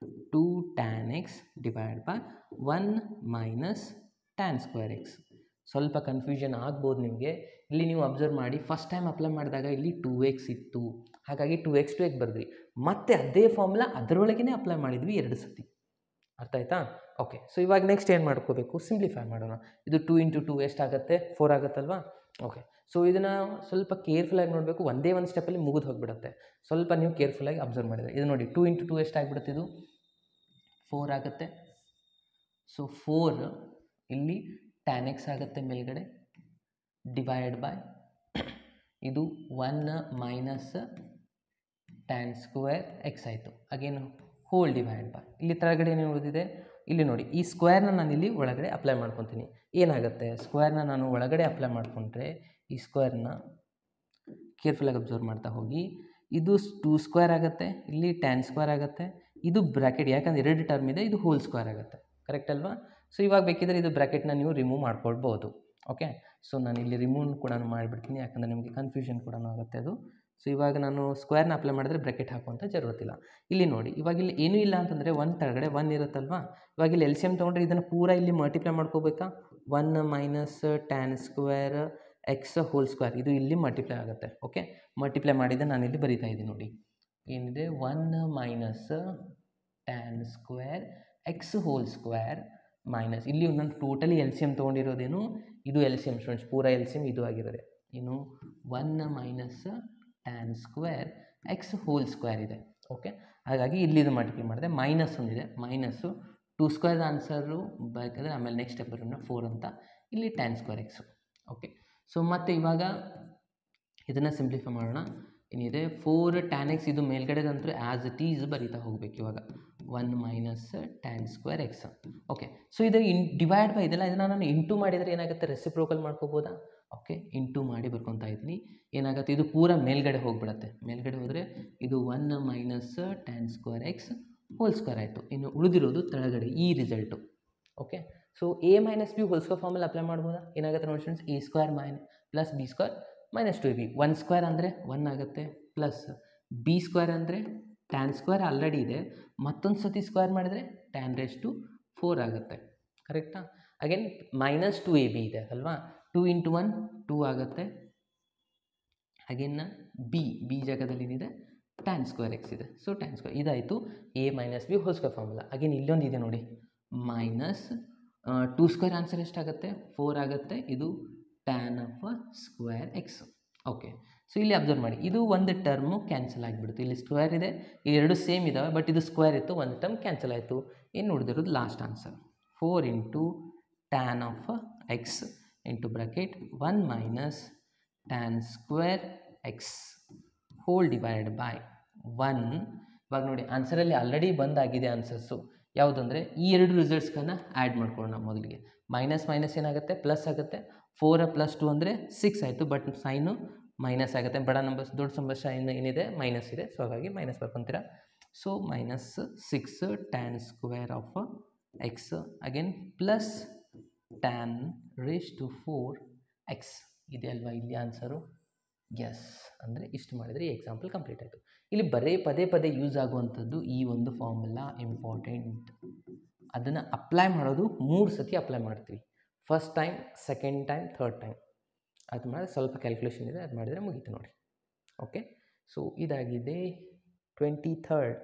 2 tan x divide by 1 minus tan square X. ಸ್ವಲ್ಪ ಕನ್ಫ್ಯೂಷನ್ ಆಗ್ಬೋದು ನಿಮಗೆ. ಇಲ್ಲಿ ನೀವು ಅಬ್ಸರ್ವ್ ಮಾಡಿ, ಫಸ್ಟ್ ಟೈಮ್ ಅಪ್ಲೈ ಮಾಡಿದಾಗ ಇಲ್ಲಿ 2x ಇತ್ತು, ಹಾಗಾಗಿ 2x ಬರೆದ್ರಿ. ಮತ್ತೆ ಅದೇ ಫಾರ್ಮುಲಾ ಅದರೊಳಗೇ ಅಪ್ಲೈ ಮಾಡಿದ್ವಿ 2 ಸತಿ. ಅರ್ಥ ಆಯ್ತಾ? ಓಕೆ. ಸೊ ಇವಾಗ ನೆಕ್ಸ್ಟ್ ಏನು ಮಾಡ್ಕೋಬೇಕು, ಸಿಂಪ್ಲಿಫೈ ಮಾಡೋಣ. ಇದು 2 ಇಂಟು 2 ಎಷ್ಟಾಗುತ್ತೆ, 4 ಆಗುತ್ತಲ್ವಾ? ಓಕೆ. ಸೊ ಇದನ್ನು ಸ್ವಲ್ಪ ಕೇರ್ಫುಲ್ಲಾಗಿ ನೋಡಬೇಕು, ಒಂದೇ ಒಂದು ಸ್ಟೆಪ್ಪಲ್ಲಿ ಮುಗಿದು ಹೋಗಿಬಿಡುತ್ತೆ. ಸ್ವಲ್ಪ ನೀವು ಕೇರ್ಫುಲ್ಲಾಗಿ ಅಬ್ಸರ್ವ್ ಮಾಡಿದರೆ ಇದು ನೋಡಿ, 2 ಇಂಟು 2 ಎಷ್ಟಾಗ್ಬಿಡುತ್ತೆ, ಇದು 4 ಆಗುತ್ತೆ. ಸೊ 4 ಇಲ್ಲಿ ಟ್ಯಾನ್ ಎಕ್ಸ್ ಆಗುತ್ತೆ ಮೇಲ್ಗಡೆ, ಡಿವೈಡ್ ಬೈ ಇದು 1 ಮೈನಸ್ ಟ್ಯಾನ್ ಸ್ಕ್ವೇರ್ ಎಕ್ಸ್ ಆಯಿತು. ಅಗೇನು ಹೋಲ್ ಡಿವೈಡ್ ಬೈ, ಇಲ್ಲಿ ಕೆಳಗಡೆ ಏನು ಉಳಿದಿದೆ, ಇಲ್ಲಿ ನೋಡಿ, ಈ ಸ್ಕ್ವೇರ್ನ ನಾನು ಇಲ್ಲಿ ಒಳಗಡೆ ಅಪ್ಲೈ ಮಾಡ್ಕೊತೀನಿ. ಏನಾಗುತ್ತೆ, ಸ್ಕ್ವೇರ್ನ ನಾನು ಒಳಗಡೆ ಅಪ್ಲೈ ಮಾಡಿಕೊಂಡ್ರೆ ಈ ಸ್ಕ್ವೇರ್ನ ಕೇರ್ಫುಲ್ಲಾಗಿ ಅಬ್ಸರ್ವ್ ಮಾಡ್ತಾ ಹೋಗಿ, ಇದು 2 ಸ್ಕ್ವೇರ್ ಆಗುತ್ತೆ, ಇಲ್ಲಿ ಟ್ಯಾನ್ ಸ್ಕ್ವೇರ್ ಆಗುತ್ತೆ, ಇದು ಬ್ರ್ಯಾಕೆಟ್, ಯಾಕಂದರೆ 2 ಟರ್ಮ್ ಇದೆ, ಇದು ಹೋಲ್ ಸ್ಕ್ವೇರ್ ಆಗುತ್ತೆ. ಕರೆಕ್ಟ್ ಅಲ್ವಾ? ಸೊ ಇವಾಗ ಬೇಕಿದ್ರೆ ಇದು ಬ್ರ್ಯಾಕೆಟ್ನ ನೀವು ರಿಮೂವ್ ಮಾಡ್ಕೊಳ್ಬೋದು. ಓಕೆ. ಸೊ ನಾನು ಇಲ್ಲಿ ರಿಮೂವ್ ಕೂಡ ಮಾಡಿಬಿಡ್ತೀನಿ, ಯಾಕಂದರೆ ನಿಮಗೆ ಕನ್ಫ್ಯೂಷನ್ ಕೂಡ ಆಗುತ್ತೆ ಅದು. ಸೊ ಇವಾಗ ನಾನು ಸ್ಕ್ವೇರ್ನ ಅಪ್ಲೈ ಮಾಡಿದ್ರೆ ಬ್ರ್ಯಾಕೆಟ್ ಹಾಕುವಂಥ ಜರುರತ್ತಿಲ್ಲ. ಇಲ್ಲಿ ನೋಡಿ, ಇವಾಗ ಇಲ್ಲಿ ಏನೂ ಇಲ್ಲ ಅಂತಂದರೆ 1 ಕೆಳಗಡೆ 1 ಇರುತ್ತಲ್ವಾ, ಇವಾಗ ಇಲ್ಲಿ ಎಲ್ ಸಿ ಎಮ್ ತೊಗೊಂಡ್ರೆ ಇದನ್ನು ಪೂರ ಇಲ್ಲಿ ಮಲ್ಟಿಪ್ಲೈ ಮಾಡ್ಕೋಬೇಕಾ, 1 minus tan square x whole square, ಇದು ಇಲ್ಲಿ ಮಲ್ಟಿಪ್ಲೈ ಆಗುತ್ತೆ. ಓಕೆ. ಮಲ್ಟಿಪ್ಲೈ ಮಾಡಿದ್ದೆ ನಾನು ಇಲ್ಲಿ ಬರಿತಾ ಇದ್ದೀನಿ ನೋಡಿ, ಏನಿದೆ 1 minus tan square x whole square minus, ಇಲ್ಲಿ ನಾನು ಟೋಟಲಿ ಎಲ್ ಸಿ ಎಮ್ ತೊಗೊಂಡಿರೋದೇನು, ಇದು ಎಲ್ ಸಿ ಎಮ್ ಸ್ಟೂಡೆಂಟ್ಸ್, ಪೂರ ಎಲ್ ಸಿ ಎಮ್ ಇದು ಆಗಿರೋದೆ. ಇನ್ನು 1 minus tan square x whole square ಇದೆ. ಓಕೆ. ಹಾಗಾಗಿ ಇಲ್ಲಿದು ಮಲ್ಟಿಪ್ಲೈ ಮಾಡಿದೆ, ಮೈನಸ್ ಒಂದಿದೆ, ಮೈನಸ್ಸು 2 ಸ್ಕ್ವೇರ್ ಆನ್ಸರು ಬೇಕಾದರೆ ಆಮೇಲೆ ನೆಕ್ಸ್ಟ್ ಸ್ಟೆಪ್ ಬರೋಣ 4 ಅಂತ, ಇಲ್ಲಿ tan square x. Okay. So ಮತ್ತು ಇವಾಗ ಇದನ್ನು ಸಿಂಪ್ಲಿಫೈ ಮಾಡೋಣ. ಏನಿದೆ 4 ಟ್ಯಾನ್ ಎಕ್ಸ್, ಇದು ಮೇಲ್ಗಡೆದಂತೂ ಆ್ಯಸ್ ಇಟ್ ಈಸ್ ಬರೀತಾ ಹೋಗಬೇಕು. ಇವಾಗ 1 minus tan square x. Okay. So ಇದು ಡಿವೈಡ್ ಬೈ ಇದೆಲ್ಲ, ಇದನ್ನು ನಾನು ಇಂಟು ಮಾಡಿದರೆ ಏನಾಗುತ್ತೆ, ರೆಸಿಪ್ರೋಕಲ್ ಮಾಡ್ಕೋಬೋದಾ? ಓಕೆ. ಇಂಟು ಮಾಡಿ ಬರ್ಕೊತಾ ಇದ್ದೀನಿ. ಏನಾಗುತ್ತೆ, ಇದು ಪೂರ ಮೇಲ್ಗಡೆ ಹೋಗಿಬಿಡುತ್ತೆ. ಮೇಲ್ಗಡೆ ಹೋದರೆ ಇದು 1 minus tan square x whole square ಆಯಿತು. ಇನ್ನು ಉಳಿದಿರೋದು ತೆಳಗಡೆ ಈ result. Okay. So A minus B whole square ಫಾರ್ಮಲ್ಲಿ ಅಪ್ಲೈ ಮಾಡ್ಬೋದಾ? ಏನಾಗುತ್ತೆ ನೋಡಿ students, A square plus B square minus 2ab, 1 square ಅಂದರೆ 1 ಆಗುತ್ತೆ, ಪ್ಲಸ್ ಬಿ ಸ್ಕ್ವೇರ್ ಅಂದರೆ ಟ್ಯಾನ್ ಸ್ಕ್ವೇರ್ ಆಲ್ರೆಡಿ ಇದೆ, ಮತ್ತೊಂದು ಸತಿ ಸ್ಕ್ವೇರ್ ಮಾಡಿದರೆ ಟ್ಯಾನ್ ರೇಸ್ ಟು 4 ಆಗುತ್ತೆ. ಕರೆಕ್ಟಾ? ಅಗೇನ್ ಮೈನಸ್ 2ab ಇದೆ ಅಲ್ವಾ, 2 ಇಂಟು 1 2 ಆಗುತ್ತೆ. ಅಗೇನ್ ಬಿ ಜಾಗದಲ್ಲಿ ಏನಿದೆ, ಟ್ಯಾನ್ ಸ್ಕ್ವೇರ್ ಎಕ್ಸ್ ಇದೆ. ಸೊ ಟ್ಯಾನ್ ಸ್ಕ್ವೇರ್ ಇದಾಯಿತು A minus B whole square formula. Again ಇಲ್ಲೊಂದು ಇದೆ ನೋಡಿ, ಮೈನಸ್ 2 ಸ್ಕ್ವೇರ್ ಆನ್ಸರ್ ಎಷ್ಟಾಗುತ್ತೆ, 4 ಆಗುತ್ತೆ, ಇದು tan of square x. Okay. So ಇಲ್ಲಿ ಅಬ್ಸರ್ವ್ ಮಾಡಿ, ಇದು ಒಂದು ಟರ್ಮು ಕ್ಯಾನ್ಸಲ್ ಆಗಿಬಿಡ್ತು, ಇಲ್ಲಿ ಸ್ಕ್ವೇರ್ ಇದೆ, ಈ ಎರಡು ಸೇಮ್ ಇದ್ದಾವೆ, ಬಟ್ ಇದು ಸ್ಕ್ವೇರ್ ಇತ್ತು, ಒಂದು ಟರ್ಮ್ ಕ್ಯಾನ್ಸಲ್ ಆಯಿತು. ಏನು ಉಳಿದಿರೋದು last answer, 4 into tan of x into bracket 1 minus tan square x whole divide by 1. ಇವಾಗ ನೋಡಿ ಆನ್ಸರಲ್ಲಿ ಆಲ್ರೆಡಿ ಬಂದಾಗಿದೆ ಆನ್ಸರ್ಸು. ಯಾವುದಂದರೆ ಈ ಎರಡು ರಿಸಲ್ಟ್ಸ್ಗಳನ್ನ ಆ್ಯಡ್ ಮಾಡ್ಕೊಳ್ಳೋಣ. ಮೊದಲಿಗೆ ಮೈನಸ್ ಮೈನಸ್ ಏನಾಗುತ್ತೆ, ಪ್ಲಸ್ ಆಗುತ್ತೆ. 4 + 2 ಅಂದರೆ 6 ಆಯಿತು, ಬಟ್ ಸೈನು ಮೈನಸ್ ಆಗುತ್ತೆ. ಬಡ ನಂಬರ್ಸ್ ದೊಡ್ಡ ಸಂಬರ್ ಸೈನ್ ಏನಿದೆ ಮೈನಸ್ ಇದೆ, ಸೊ ಹಾಗಾಗಿ ಮೈನಸ್ ಬರ್ಕೊತೀರಾ. So minus 6 tan square of x again plus tan raise to 4 x ಇದೆ ಅಲ್ವಾ ಇಲ್ಲಿ ಆನ್ಸರು. ಎಸ್, ಅಂದರೆ ಇಷ್ಟು ಮಾಡಿದರೆ ಈ ಎಕ್ಸಾಂಪಲ್ ಕಂಪ್ಲೀಟ್ ಆಯಿತು. ಇಲ್ಲಿ ಬರೀ ಪದೇ ಪದೇ ಯೂಸ್ ಆಗುವಂಥದ್ದು ಈ ಒಂದು ಫಾರ್ಮುಲಾ ಇಂಪಾರ್ಟೆಂಟ್. ಅದನ್ನು ಅಪ್ಲೈ ಮಾಡೋದು 3 ಸತಿ ಅಪ್ಲೈ ಮಾಡ್ತೀವಿ, first time, second time, third time. ಅದು ಮಾಡಿದ್ರೆ ಸ್ವಲ್ಪ ಕ್ಯಾಲ್ಕುಲೇಷನ್ ಇದೆ, ಅದು ಮಾಡಿದರೆ ಮುಗೀತು ನೋಡಿ. ಓಕೆ. ಸೊ ಇದಾಗಿದೆ 23rd.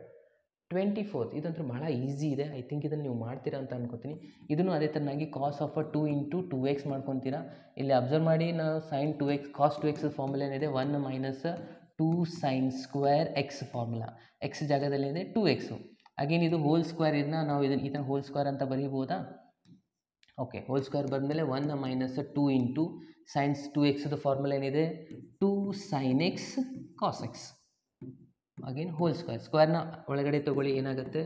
24th ಇದಂತೂ ಭಾಳ ಈಸಿ ಇದೆ. ಐ ಥಿಂಕ್ ಇದನ್ನು ನೀವು ಮಾಡ್ತೀರಾ ಅಂತ ಅನ್ಕೋತೀನಿ. ಇದನ್ನು ಅದೇ ಥರನಾಗಿ ಕಾಸ್ ಆಫ್ 2 ಇಂಟು 2x ಮಾಡ್ಕೊತೀರಾ. ಇಲ್ಲಿ ಅಬ್ಸರ್ವ್ ಮಾಡಿ, ನಾವು ಸೈನ್ 2x ಕಾಸ್ 2x ಫಾರ್ಮುಲಾ ಏನಿದೆ 1 minus 2 sign square X formula. X ಜಾಗದಲ್ಲಿ ಇದೆ 2x. ಅಗೇನ್ ಇದು ಹೋಲ್ ಸ್ಕ್ವೇರ್, ಇದನ್ನ ನಾವು ಇದನ್ನು ಈ ಥರ ಹೋಲ್ ಸ್ಕ್ವೇರ್ ಅಂತ ಬರೀಬೋದಾ? ಓಕೆ. ಹೋಲ್ ಸ್ಕ್ವೇರ್ ಬಂದಮೇಲೆ 1 ಮೈನಸ್ 2 ಇಂಟು ಸೈನ್ಸ್ 2xದು ಫಾರ್ಮುಲಾ ಏನಿದೆ 2 sine x cos x. Again whole square, ಸ್ಕ್ವೇರ್ನ ಒಳಗಡೆ ತೊಗೊಳ್ಳಿ, ಏನಾಗುತ್ತೆ,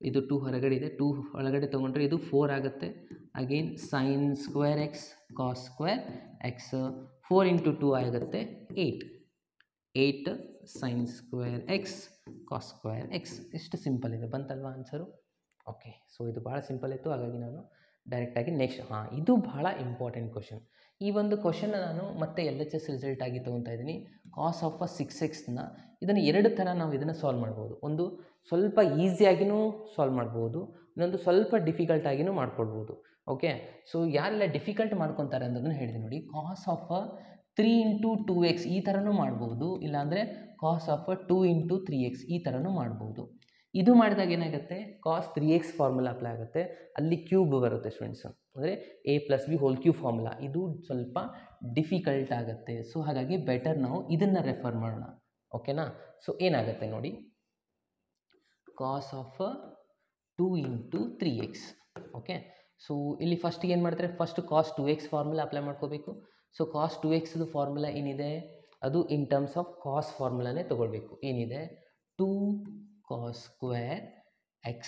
ಇದು 2 ಹೊರಗಡೆ ಇದೆ, 2 ಒಳಗಡೆ ತೊಗೊಂಡ್ರೆ ಇದು 4 ಆಗುತ್ತೆ. Again sine square x cos square x, 4 into 2 ಆಗುತ್ತೆ 8 sine square x cos square x. ಇಷ್ಟು ಸಿಂಪಲ್ ಇದೆ, ಬಂತಲ್ವಾ ಆನ್ಸರು. ಓಕೆ. ಸೊ ಇದು ಭಾಳ ಸಿಂಪಲ್ ಇತ್ತು, ಹಾಗಾಗಿ ನಾನು ಡೈರೆಕ್ಟಾಗಿ ನೆಕ್ಸ್ಟ್ ಇದು ಬಹಳ ಇಂಪಾರ್ಟೆಂಟ್ ಕ್ವಶನ್. ಈ ಒಂದು ಕ್ವಶನ್ನ ನಾನು ಮತ್ತೆ LHS ರಿಸಲ್ಟ್ ಆಗಿ ತೊಗೊತಾ ಇದ್ದೀನಿ. ಕಾಸ್ ಆಫ್ 6x ಇದನ್ನು 2 ಥರ ನಾವು ಇದನ್ನು ಸಾಲ್ವ್ ಮಾಡ್ಬೋದು. ಒಂದು ಸ್ವಲ್ಪ ಈಸಿಯಾಗಿಯೂ ಸಾಲ್ವ್ ಮಾಡ್ಬೋದು, ಇನ್ನೊಂದು ಸ್ವಲ್ಪ ಡಿಫಿಕಲ್ಟಾಗಿಯೂ ಮಾಡ್ಕೊಳ್ಬೋದು. ಓಕೆ, ಸೊ ಯಾರೆಲ್ಲ ಡಿಫಿಕಲ್ಟ್ ಮಾಡ್ಕೊತಾರೆ ಅನ್ನೋದನ್ನು ಹೇಳಿದೆ ನೋಡಿ. ಕಾಸ್ ಆಫ್ 3 × 2x ಈ ಥರನೂ ಮಾಡ್ಬೋದು, ಇಲ್ಲಾಂದರೆ ಕಾಸ್ ಆಫ್ 2 × 3x ಈ ಥರನೂ ಮಾಡ್ಬೋದು. ಇದು ಮಾಡಿದಾಗ ಏನಾಗುತ್ತೆ, ಕಾಸ್ 3x ಫಾರ್ಮುಲಾ ಅಪ್ಲೈ ಆಗುತ್ತೆ, ಅಲ್ಲಿ ಕ್ಯೂಬ್ ಬರುತ್ತೆ ಸ್ಟೂಡೆಂಟ್ಸ್, ಅಂದರೆ a+b² ಫಾರ್ಮುಲಾ. ಇದು ಸ್ವಲ್ಪ ಡಿಫಿಕಲ್ಟ್ ಆಗುತ್ತೆ. ಸೊ ಹಾಗಾಗಿ ಬೆಟರ್ ನಾವು ಇದನ್ನು ರೆಫರ್ ಮಾಡೋಣ. ಓಕೆನಾ? ಸೊ ಏನಾಗುತ್ತೆ ನೋಡಿ, cos of 2 × 3x. Okay, so ಇಲ್ಲಿ ಫಸ್ಟಿಗೆ ಏನು ಮಾಡ್ತಾರೆ, ಫಸ್ಟ್ ಕಾಸ್ 2x ಫಾರ್ಮುಲಾ ಅಪ್ಲೈ ಮಾಡ್ಕೋಬೇಕು. ಸೊ ಕಾಸ್ 2xದು ಫಾರ್ಮುಲಾ ಏನಿದೆ, ಅದು ಇನ್ ಟರ್ಮ್ಸ್ ಆಫ್ ಕಾಸ್ ಫಾರ್ಮುಲಾನೇ ತೊಗೊಳ್ಬೇಕು. ಏನಿದೆ, 2 cos square x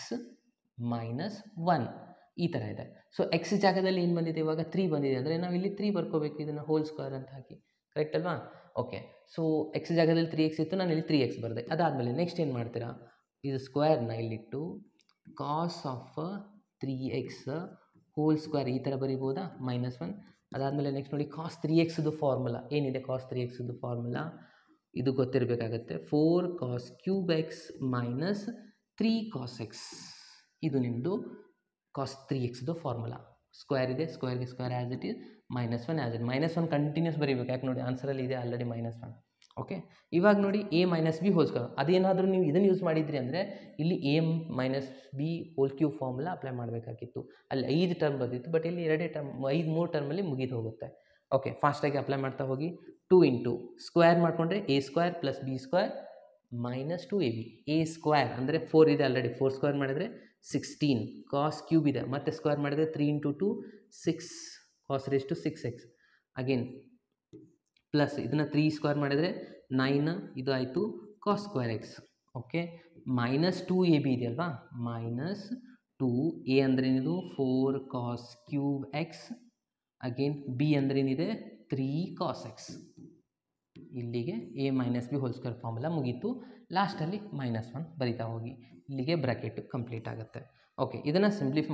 minus 1 ಈ ಥರ ಇದೆ. ಸೊ ಎಕ್ಸ್ ಜಾಗದಲ್ಲಿ ಏನು ಬಂದಿದೆ, ಇವಾಗ 3 ಬಂದಿದೆ, ಅಂದರೆ ನಾವು ಇಲ್ಲಿ 3 ಬರ್ಕೋಬೇಕು, ಇದನ್ನು ಹೋಲ್ ಸ್ಕ್ವೇರ್ ಅಂತ ಹಾಕಿ. ಕರೆಕ್ಟ್ ಅಲ್ವಾ? ಓಕೆ, ಸೊ ಎಕ್ಸ್ ಜಾಗದಲ್ಲಿ 3x ಇತ್ತು, ನಾನು ಇಲ್ಲಿ 3x ಬರೆದೆ. ಅದಾದಮೇಲೆ ನೆಕ್ಸ್ಟ್ ಏನು ಮಾಡ್ತೀರಾ, ಇದು ಸ್ಕ್ವೇರ್ನ ಇಲ್ಲಿಟ್ಟು ಕಾಸ್ ಆಫ್ 3x ಹೋಲ್ ಸ್ಕ್ವೇರ್ ಈ ಥರ ಬರಿಬೋದಾ, -1. ಅದಾದಮೇಲೆ ನೆಕ್ಸ್ಟ್ ನೋಡಿ, ಕಾಸ್ 3xದು ಫಾರ್ಮುಲಾ ಏನಿದೆ, ಕಾಸ್ 3xದು ಫಾರ್ಮುಲಾ ಇದು ಗೊತ್ತಿರಬೇಕಾಗತ್ತೆ, 4 cos cube x minus 3 cos x. ಇದು ನಿಮ್ಮದು ಕಾಸ್ 3xದು ಫಾರ್ಮುಲಾ. ಸ್ಕ್ವೇರ್ ಇದೆ, ಸ್ಕ್ವೇರ್ಗೆ square as it is, -1 as it. -1 continues ಬರೀಬೇಕು, ಯಾಕೆ ನೋಡಿ ಆನ್ಸರಲ್ಲಿ ಇದೆ ಆಲ್ರೆಡಿ -1. ಓಕೆ, ಇವಾಗ ನೋಡಿ a−b² ಅದೇನಾದರೂ ನೀವು ಇದನ್ನು ಯೂಸ್ ಮಾಡಿದ್ರಿ ಅಂದರೆ ಇಲ್ಲಿ a−b³ ಫಾರ್ಮುಲಾ ಅಪ್ಲೈ ಮಾಡಬೇಕಾಗಿತ್ತು. ಅಲ್ಲಿ 5 ಟರ್ಮ್ ಬಂದಿತ್ತು, ಬಟ್ ಇಲ್ಲಿ 2 ಟರ್ಮ್ 3 ಟರ್ಮಲ್ಲಿ ಮುಗಿದು ಹೋಗುತ್ತೆ. ಓಕೆ, ಫಾಸ್ಟಾಗಿ ಅಪ್ಲೈ ಮಾಡ್ತಾ ಹೋಗಿ. 2 × ಸ್ಕ್ವೇರ್ ಮಾಡಿಕೊಂಡ್ರೆ a² + b² -2ab. a² ಅಂದರೆ 4 ಇದೆ ಆಲ್ರೆಡಿ, 4 ಸ್ಕ್ವೇರ್ ಮಾಡಿದರೆ 16. ಕಾಸ್ ಕ್ಯೂಬ್ ಇದೆ, ಮತ್ತೆ ಸ್ಕ್ವೇರ್ ಮಾಡಿದರೆ 3 × 2 6 cos raised to 6x. Again plus ಇದನ್ನು 3 ಸ್ಕ್ವೇರ್ ಮಾಡಿದರೆ 9, ಇದು ಆಯಿತು cos square x. Okay, -2ab ಇದೆಯಲ್ವಾ, -2a ಅಂದರೆ ಏನಿದು 4 cos cube x. Again B ಅಂದ್ರೇನಿದೆ 3 cos x. ಇಲ್ಲಿಗೆ a−b² ಫಾರ್ಮುಲಾ ಮುಗೀತು. ಲಾಸ್ಟಲ್ಲಿ -1 ಬರಿತಾ ಹೋಗಿ, ಇಲ್ಲಿಗೆ ಬ್ರ್ಯಾಕೆಟ್ ಕಂಪ್ಲೀಟ್ ಆಗುತ್ತೆ. ಓಕೆ, ಇದನ್ನು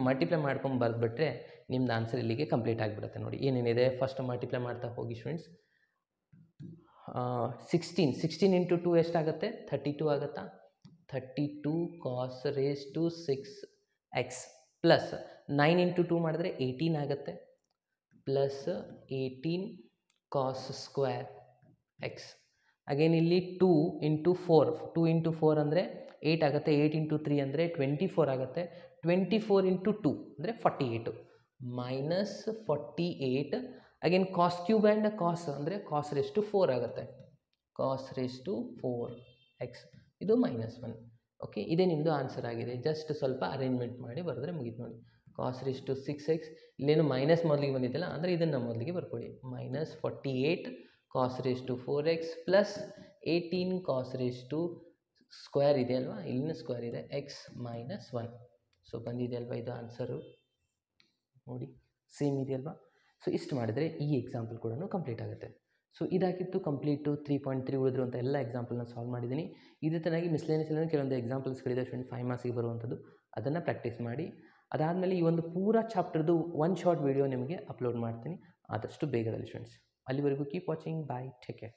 ಮಲ್ಟಿಪ್ಲೈ ಮಾಡ್ಕೊಂಡು ಬರೆದ್ಬಿಟ್ರೆ ನಿಮ್ದು ಆನ್ಸರ್ ಇಲ್ಲಿಗೆ ಕಂಪ್ಲೀಟ್ ಆಗಿಬಿಡುತ್ತೆ. ನೋಡಿ ಏನೇನಿದೆ, ಫಸ್ಟ್ ಮಲ್ಟಿಪ್ಲೈ ಮಾಡ್ತಾ ಹೋಗಿ ಸ್ಟೂಡೆಂಟ್ಸ್. 16 × 2 ಎಷ್ಟಾಗುತ್ತೆ, 32 ಆಗುತ್ತಾ. 32 cos raised to 6x plus 9 × 2 ಮಾಡಿದ್ರೆ 18 ಆಗುತ್ತೆ, plus 18 cos square x. Again ಇಲ್ಲಿ 2 × 4 2 × 4 ಅಂದರೆ 8 ಆಗುತ್ತೆ, 8 × 3 ಅಂದರೆ 24 ಆಗುತ್ತೆ, 24 × 2 ಅಂದರೆ 48, -48. ಅಗೇನ್ ಕಾಸ್ ಕ್ಯೂಬ್ ಆ್ಯಂಡ್ ಕಾಸ್ ಅಂದರೆ ಕಾಸ್ raised to 4 ಆಗುತ್ತೆ, ಕಾಸ್ raised to 4x. ಇದು -1. ಓಕೆ, ಇದೇ ನಿಮ್ಮದು ಆನ್ಸರ್ ಆಗಿದೆ. ಜಸ್ಟ್ ಸ್ವಲ್ಪ ಅರೇಂಜ್ಮೆಂಟ್ ಮಾಡಿ ಬರೆದ್ರೆ ಮುಗೀತು ನೋಡಿ. ಕಾಸ್ raised to 6x, ಇಲ್ಲೇನು ಮೈನಸ್ ಮೊದಲಿಗೆ ಬಂದಿದ್ದಲ್ಲ, ಅಂದರೆ ಇದನ್ನು ಮೊದಲಿಗೆ ಬರ್ಕೊಳ್ಳಿ. -48 cos raised to 4x plus 18 cos raised to square ಇದೆ ಅಲ್ವಾ, ಇಲ್ಲಿನ ಸ್ಕ್ವೇರ್ ಇದೆ x -1. ಸೊ ಬಂದಿದೆ ಅಲ್ವಾ ಇದು ಆನ್ಸರು, ನೋಡಿ ಸೇಮ್ ಇದೆಯಲ್ವಾ. ಸೊ ಇಷ್ಟು ಮಾಡಿದರೆ ಈ ಎಕ್ಸಾಂಪಲ್ ಕೂಡ ಕಂಪ್ಲೀಟ್ ಆಗುತ್ತೆ. ಸೊ ಇದಾಗಿತ್ತು ಕಂಪ್ಲೀಟು 3.3 ಉಳಿದಿರುವಂಥ ಎಲ್ಲ ಎಕ್ಸಾಂಪಲ್ನ ಸಾಲ್ವ್ ಮಾಡಿದ್ದೀನಿ. ಇದೇ ಥರನಾಗಿ ಮಿಸ್ಲೇನಿಯಸ್ ಕೆಲವೊಂದು ಎಕ್ಸಾಂಪಲ್ಸ್ಗಳಿದೆ ಸ್ಟೂಡೆಂಟ್ 5 ಮಾರ್ಕ್ಸಿಗೆ ಬರುವಂಥದ್ದು, ಅದನ್ನು ಪ್ರಾಕ್ಟೀಸ್ ಮಾಡಿ. ಅದಾದಮೇಲೆ ಈ ಒಂದು ಪೂರಾ ಚಾಪ್ಟರ್ದು 1 ಶಾರ್ಟ್ ವೀಡಿಯೋ ನಿಮಗೆ ಅಪ್ಲೋಡ್ ಮಾಡ್ತೀನಿ ಆದಷ್ಟು ಬೇಗದಲ್ಲಿ ಸ್ಟೂಡೆಂಟ್ಸ್. ಅಲ್ಲಿವರೆಗೂ ಕೀಪ್ ವಾಚಿಂಗ್, ಬಾಯ್, ಟೇಕ್ ಕೇರ್.